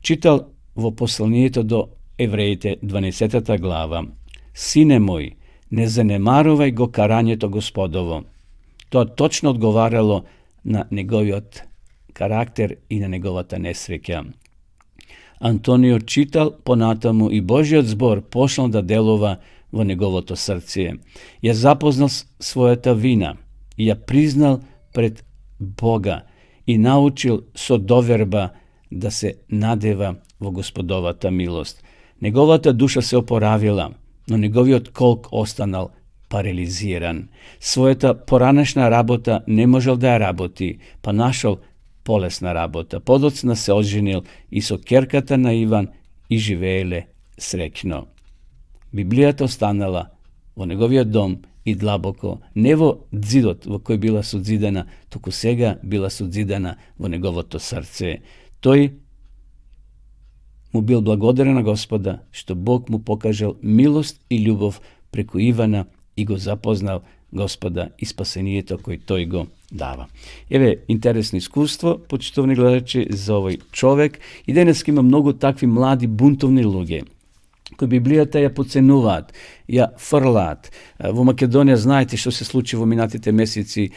Читал во посланието до Евреите 12 глава: Сине мој, не занемарувај го карањето Господово. Тоа точно одговарало на неговиот карактер и на неговата несреќа. Антонио читал понатаму и Божиот збор почнал да делува во неговото срце. Ја запознал својата вина и ја признал пред Бога и научил со доверба да се надева во Господовата милост. Неговата душа се опоравила, но неговиот колк останал парализиран. Својата поранешна работа не можел да ја работи, па нашол полесна работа. Подоцна се оженил и со ќерката на Иван и живееле среќно. Библијата останала во неговиот дом и длабоко, не во дзидот во кој била судзидана, туку сега била судзидана во неговото срце. Тој му бил благодарен на Господа што Бог му покажал милост и љубов преку Ивана и го запознал Господа и спасението кој тој го дава. Еве интересно искуство, почитувани гледачи, за овој човек. И денес има многу такви млади бунтовни луѓе кои Библијата ја поценуваат, ја фрлаат. Во Македонија знаете што се случи во минатите месеци.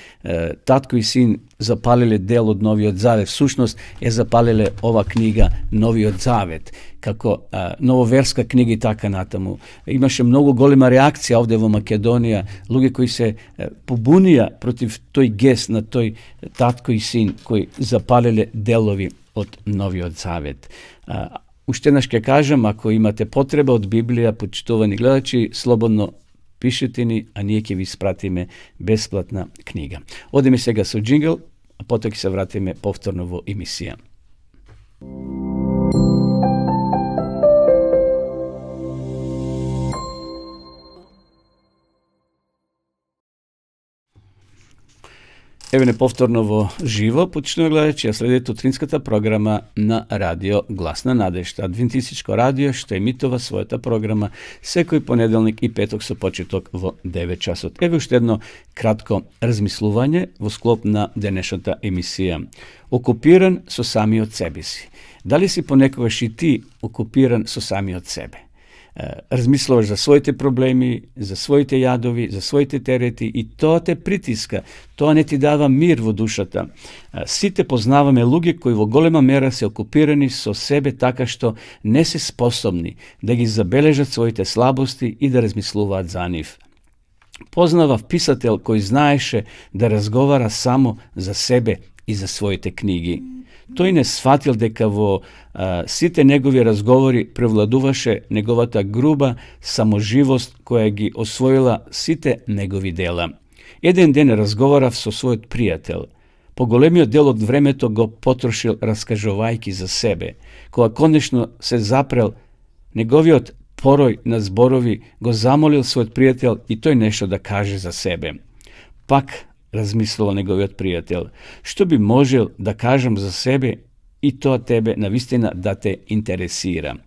Татко и син запалиле дел од Новиот Завет. Всушност ја запалиле ова книга Новиот Завет како нововерска книга и така натаму. Имаше многу голема реакција овде во Македонија, луѓе кои се побунија против тој гест на тој татко и син кои запалиле делови од Новиот Завет. Уште еднаш ќе кажам, ако имате потреба од Библија, почитувани гледачи, слободно пишете ни, а ние ќе ви испратиме бесплатна книга. Одиме сега со джингл, а потоа ќе се вратиме повторно во емисија. Еве не повторно во живо, почитувани гледачи, ја следите утринската програма на радио Глас на надежта, адвентистичко радио што емитува својата програма секој понеделник и петок со почеток во 9 часот. Еве уште едно кратко размислување во склоп на денешната емисија. Окупиран со самиот себе си. Дали си понекогаш и ти окупиран со самиот себе? Размислуваш за своите проблеми, за своите јадови, за своите терети и тоа те притиска, тоа не ти дава мир во душата. Сите познаваме луѓе кои во голема мера се окупирани со себе така што не се способни да ги забележат своите слабости и да размислуваат за нив. Познавав писател кој знаеше да разговара само за себе и за своите книги. Тој не сфатил дека во сите негови разговори превладуваше неговата груба саможивост која ги освоила сите негови дела. Еден ден разговарав со својот пријател, Поголемиот дел од времето го потрошил раскажувајќи за себе. Кога конечно се запрел, неговиот порој на зборови го замолил својот пријател и тој нешто да каже за себе. Пак размислувал неговиот пријател, што би можел да кажам за себе и тоа тебе навистина да те интересира.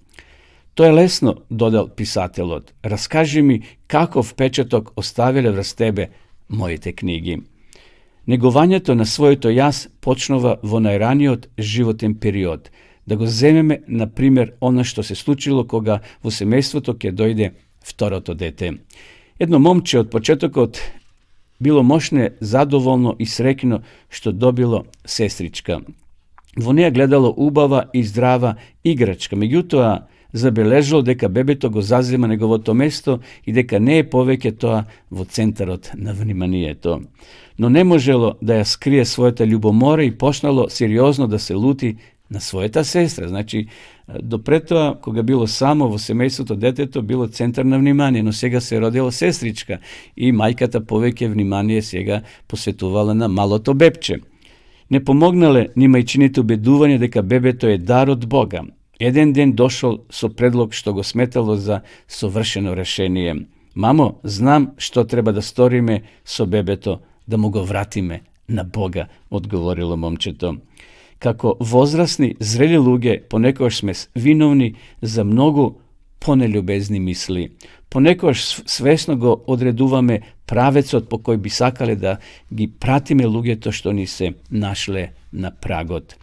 Тоа е лесно, додал писателот. Раскажи ми каков печаток оставиле врз тебе моите книги. Негувањето на своето јас почнува во најраниот животен период. Да го земеме, на пример, она што се случило кога во семејството ќе дојде второто дете. Едно момче од почетокот било мошне задоволно и среќно што добило сестричка. Во неја гледало убава и здрава играчка, меѓутоа забележало дека бебето го зазема неговото место и дека не е повеќе тоа во центарот на вниманието. Но не можело да ја скрие својата љубомора и почнало сериозно да се лути на својата сестра. Значи, допред тоа, кога било само во семејството, детето било центар на внимание, но сега се родила сестричка и мајката повеќе внимание сега посветувала на малото бебче. Не помогнале ни мајчините убедување дека бебето е дар од Бога. Еден ден дошол со предлог што го сметало за совршено решение. Мамо, знам што треба да сториме со бебето, да му го вратиме на Бога, одговорило момчето. Како возрасни, зрели луѓе, понекогаш сме виновни за многу понелюбезни мисли. Понекогаш свесно го одредуваме правецот по кој би сакале да ги пратиме луѓето што ни се нашле на прагот.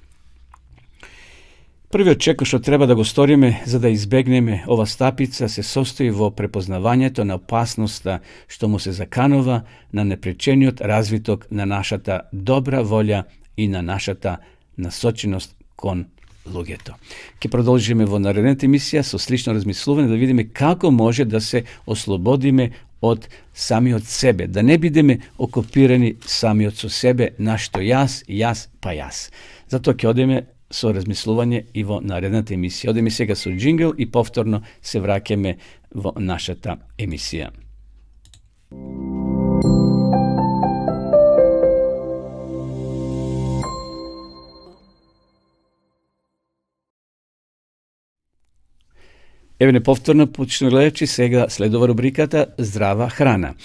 Првиот чек што треба да го сториме за да избегнеме ова стапица се состои во препознавањето на опасноста што му се заканува на непречениот развиток на нашата добра волја и на нашата насоченост кон луѓето. Ке продолжиме во наредната емисија со слично размислување да видиме како може да се ослободиме од самиот себе, да не бидеме окупирани самиот со себе, нашто јас па јас. Затоа ќе одеме со размислување и во наредната емисија. Одеме сега со джингл и повторно се враќаме во нашата емисија. Еве не повторно, почитувани гледачи, сега следува рубриката Здрава храна.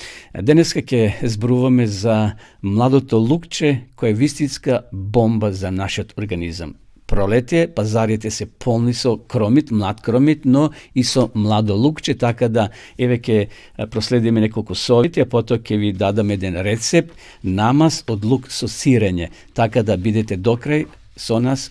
Денеска ќе зборуваме за младото лукче, кој е вистинска бомба за нашиот организам. Пролете, пазарите се полни со кромит, млад кромит, но и со младо лукче, така да еве ќе проследиме неколку совети, а потоа ќе ви дадам еден рецепт, намаз од лук со сирење, така да бидете докрај со нас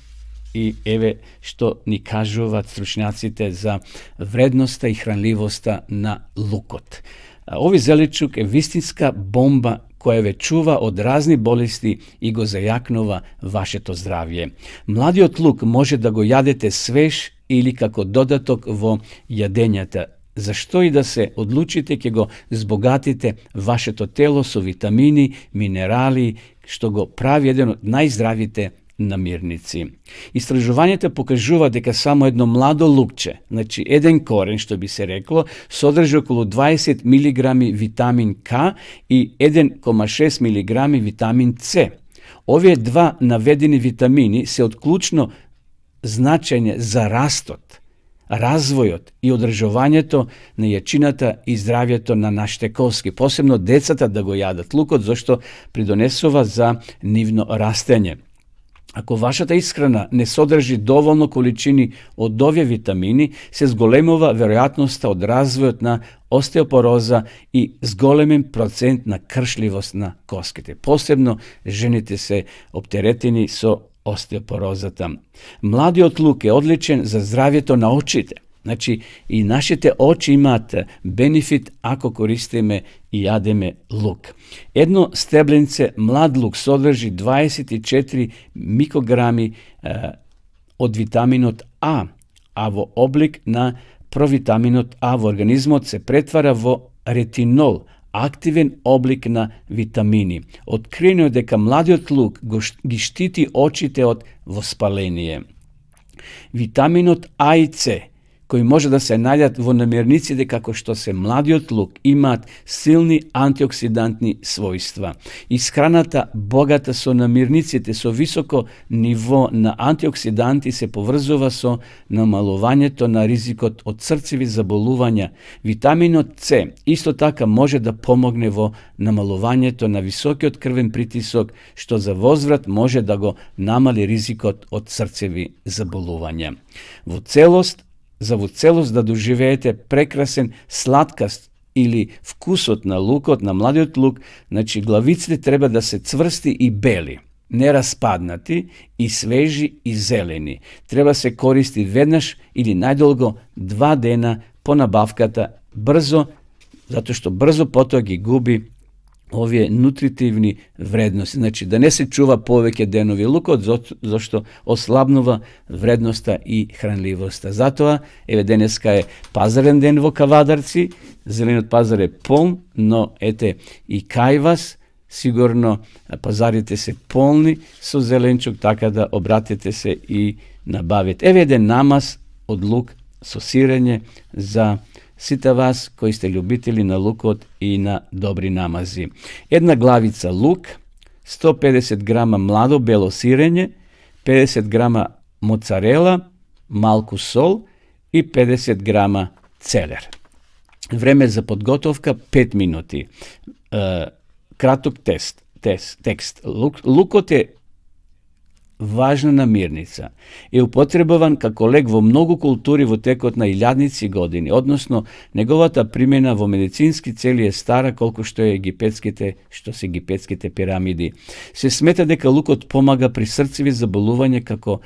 и еве што ни кажуваат стручњаците за вредноста и хранливоста на лукот. Ови зелечук е вистинска бомба која ве чува од разни болести и го зајакнува вашето здравје. Младиот лук може да го јадете свеж или како додаток во јадењата. Зашто и да се одлучите, ќе го збогатите вашето тело со витамини, минерали, што го прави еден од најздравите намирници. Истражувањата покажува дека само едно младо лукче, значи еден корен, што би се рекло, содржи околу 20 мг витамин К и 1,6 мг витамин С. Овие два наведени витамини се од клучно значење за растот, развојот и одржувањето на јачината и здравјето на нашите коски, посебно децата да го јадат лукот, зашто придонесува за нивно растење. Ако вашата исхрана не содржи доволно количини од овие витамини, се зголемува веројатноста од развојот на остеопороза и зголемен процент на кршливост на коските. Посебно жените се оптеретени со остеопорозата. Младиот лук е одличен за здравјето на очите. Значи, и нашите очи имаат бенефит ако користиме и јадеме лук. Едно стебленце млад лук содржи 24 микрограми од витаминот А, а во облик на провитаминот А во организмот се претвара во ретинол, активен облик на витамини. Откриено е дека младиот лук ги штити очите од воспаление. Витаминот А и С, кои може да се најдат во намирниците, како што се младиот лук, имаат силни антиоксидантни својства. Исхраната богата со намирниците со високо ниво на антиоксиданти се поврзува со намалувањето на ризикот од срцеви заболувања. Витаминот С исто така може да помогне во намалувањето на високиот крвен притисок, што за возврат може да го намали ризикот од срцеви заболувања. Во целост да доживеете прекрасен сладкаст или вкусот на лукот, на младиот лук, значи главиците треба да се цврсти и бели, не распаднати, и свежи и зелени. Треба се користи веднаш или најдолго 2 дена по набавката, брзо, затоа што брзо потоа ги губи овие нутритивни вредности. Значи, да не се чува повеќе денови лукот, зашто ослабнува вредноста и хранливоста. Затоа, еве денеска е пазарен ден во Кавадарци, зеленот пазар е полн, но ете и кај вас, сигурно пазарите се полни со зеленчук, така да обратете се и набавите. Еве еден намаз од лук со сирење за сите вас кои сте љубители на лукот и на добри намази. Една главица лук, 150 грама младо бело сирење, 50 грама моцарела, малку сол и 50 грама целер. Време за подготовка 5 минути. Краток текст. Лукот е важна намирница. Е употребуван како лек во многу култури во текот на илјадници години, односно неговата примена во медицински цели е стара колку што се египетските пирамиди. Се смета дека лукот помага при срцеви заболувања како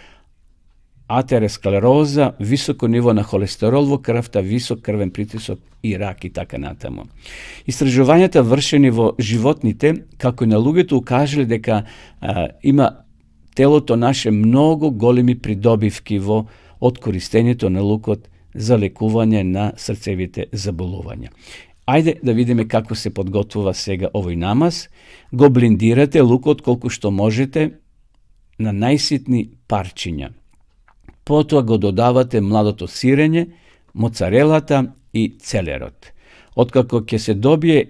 атеросклероза, високо ниво на холестерол во крвта, висок крвен притисок и рак и така натаму. Истражувањата вршени во животните, како и на луѓето, укажале дека има телото наше многу големи придобивки од користењето на лукот за лекување на срцевите заболувања. Ајде да видиме како се подготвува сега овој намаз. Го блендирате лукот колку што можете на најситни парчиња. Потоа го додавате младото сирење, моцарелата и целерот. Откако ќе се добие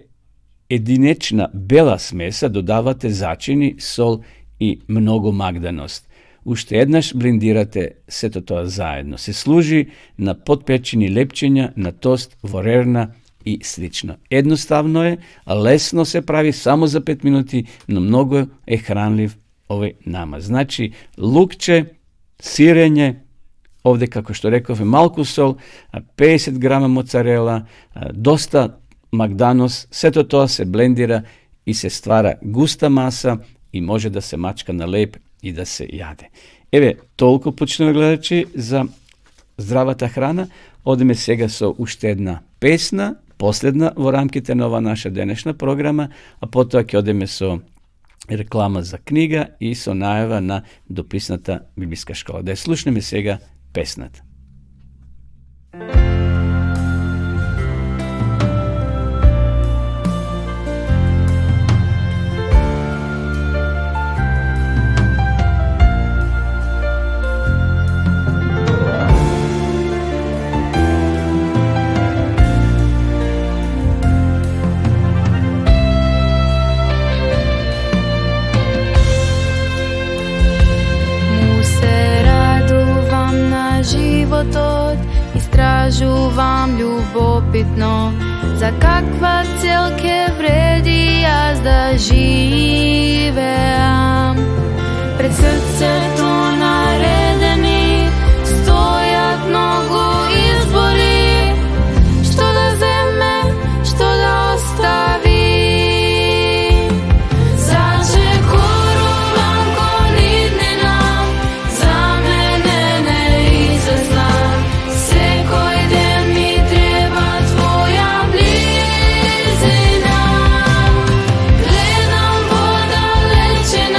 единечна бела смеса, додавате зачини, сол и многу магданост. Уште еднаш блендирате сето тоа заедно. Се служи на подпечени лепчиња, на тост, во рерна и слично. Едноставно е, лесно се прави, само за 5 минути, но многу е хранлив овој намаз. Значи, лукче, сирење, овде, како што рекове, малку сол, 50 грама моцарела, доста магданост, сето тоа се блендира и се ствара густа маса и може да се мачка на леб и да се јаде. Еве, толку, почнува гледачи, за здравата храна. Одиме сега со уште една песна, последна во рамките на ова наша денешна програма, а потоа ќе одиме со реклама за книга и со најава на дописната библиска школа. Да ја слушнеме сега песната. Истражувам љубопитно, за каква цел ке вреди јас да живеам. Пред срцето наредени стојат многу избори, што да земе, што да остави. Зачекорувам кон иднина, за мене неизвестна. Секој ден ми треба твоја близина. Гледам во далечина,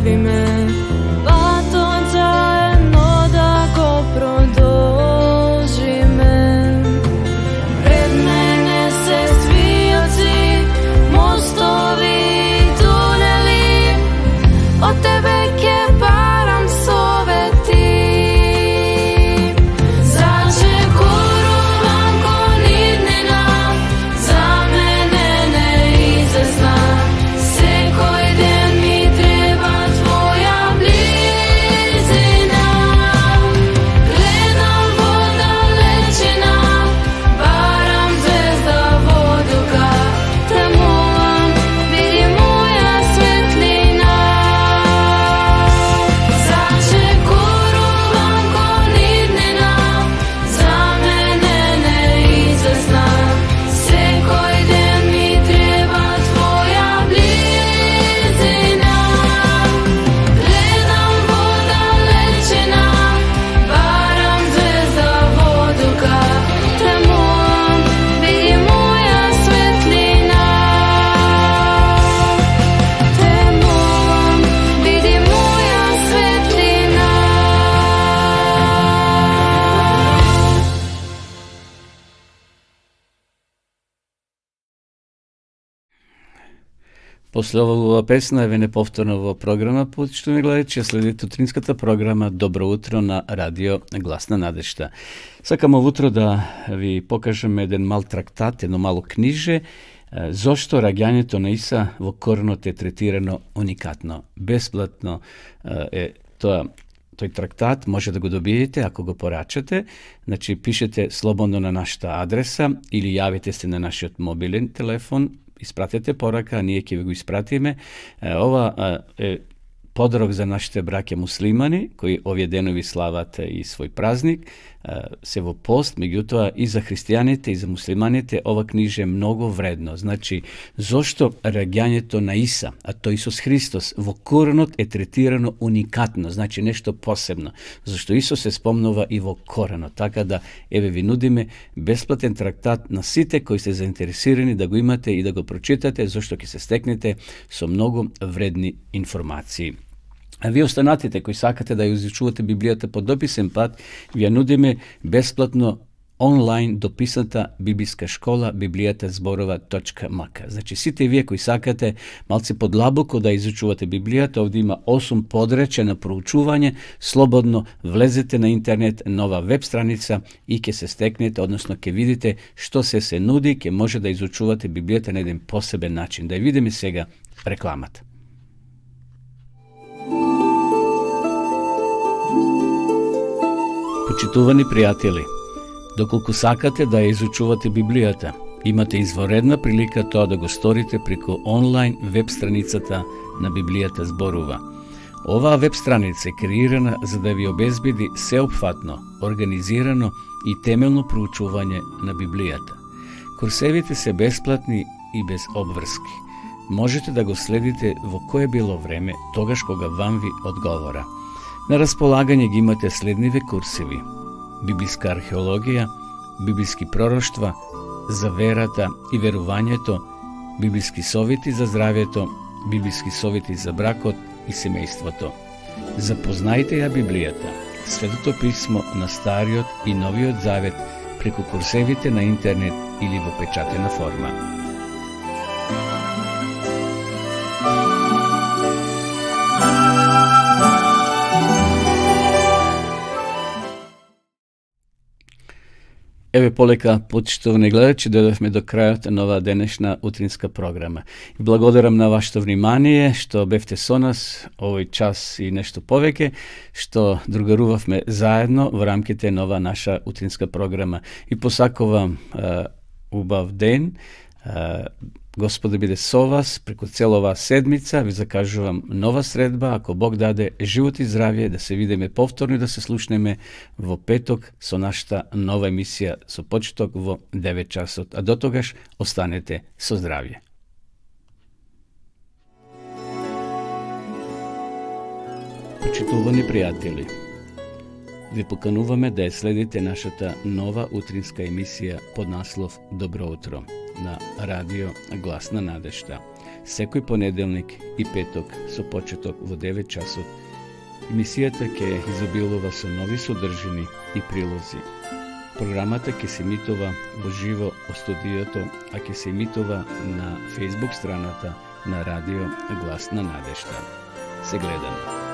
Ostavi me, vatom zajedno da go produži me. Pred mene se svi oci, mostovi, tuneli, od tebe ke param soveti. Začekurujem ko nidnina, za mene neizvesna. Sekoj den mi treba tvoja blizina. Gledam voda lečina, baram zvezda voduka. Tremujem, vidi moja svetlina. Začekurujem ko nidnina, za mene neizvesna. Sekoj den mi treba tvoja blizina. Gledam voda lečina, baram zvezda voduka. Tremujem, vidi moja svetlina. Tremujem, vidi moja svetlina. После оваа песна еве неповторно во програма, почитувани гледачи, следите утринската програма Добро утро на радио Гласна надежда. Сакам ово утро да ви покажем еден мал трактат, едно мало книже, зошто раѓањето на Иса во коренот е третирано уникатно. Бесплатно е тој трактат, може да го добиете ако го порачате. Значи, пишете слободно на нашата адреса или јавите се на нашиот мобилен телефон, испратете порака, ние ќе ви го испратиме. Ова е подарок за нашите браќа муслимани, кои овие денови слават и свој празник, се во пост, меѓутоа и за христијаните и за муслиманите ова книже е многу вредно. Значи, зошто раѓањето на Иса, а тој Исус Христос, во коренот е третирано уникатно, значи нешто посебно, зашто Исус се спомнува и во коренот. Така да, еве ви нудиме бесплатен трактат на сите кои се заинтересирани да го имате и да го прочитате, зашто ќе се стекнете со многу вредни информации. А вие останатите кои сакате да ја изучувате Библијата по дописен пат, ви ја нудиме бесплатно онлайн дописната библиска школа библијата.зборува.мк. Значи, сите вие кои сакате малце подлабоко да изучувате Библијата, овде има 8 подречја на проучување, слободно влезете на интернет, нова веб страница и ќе се стекнете, односно ќе видите што се нуди, ќе може да изучувате Библијата на еден посебен начин. Да ја видиме сега рекламата. Почитувани пријатели, доколку сакате да ја изучувате Библијата, имате изворедна прилика тоа да го сторите преку онлайн веб страницата на Библијата зборува. Оваа веб страница е креирана за да ви обезбеди сеопфатно, организирано и темелно проучување на Библијата. Курсевите се бесплатни и без обврски. Можете да го следите во кое било време, тогаш кога вам ви одговора. На располагање ги имате следниве курсеви: библиска археологија, библиски пророштва, за верата и верувањето, библиски совети за здравјето, библиски совети за бракот и семејството. Запознајте ја Библијата, Светото писмо на Стариот и Новиот Завет преку курсевите на интернет или во печатена форма. Еве полека, почитувани гледачи, дојдовме до крајот на оваа денешна утринска програма. И благодарам на вашето внимание, што бевте со нас овој час и нешто повеќе, што другарувавме заедно во рамките на оваа наша утринска програма. И посакувам убав ден, Господ да биде со вас преку цела оваа седмица. Ви закажувам нова средба, ако Бог даде живот и здравје, да се видиме повторно и да се слушнеме во петок со нашата нова емисија со почеток во 9 часот. А до тогаш останете со здравје. Почитувани пријатели, ви покануваме да ја следите нашата нова утринска емисија под наслов Добро утро на радио Гласна надежда. секој понеделник и петок со почеток во 9 часот. Емисијата ќе изобилува со нови содржини и прилози. Програмата ќе се емитува во живо од студиото, а ќе се емитува на Facebook страната на Радио Глас на надежта. Се гледаме.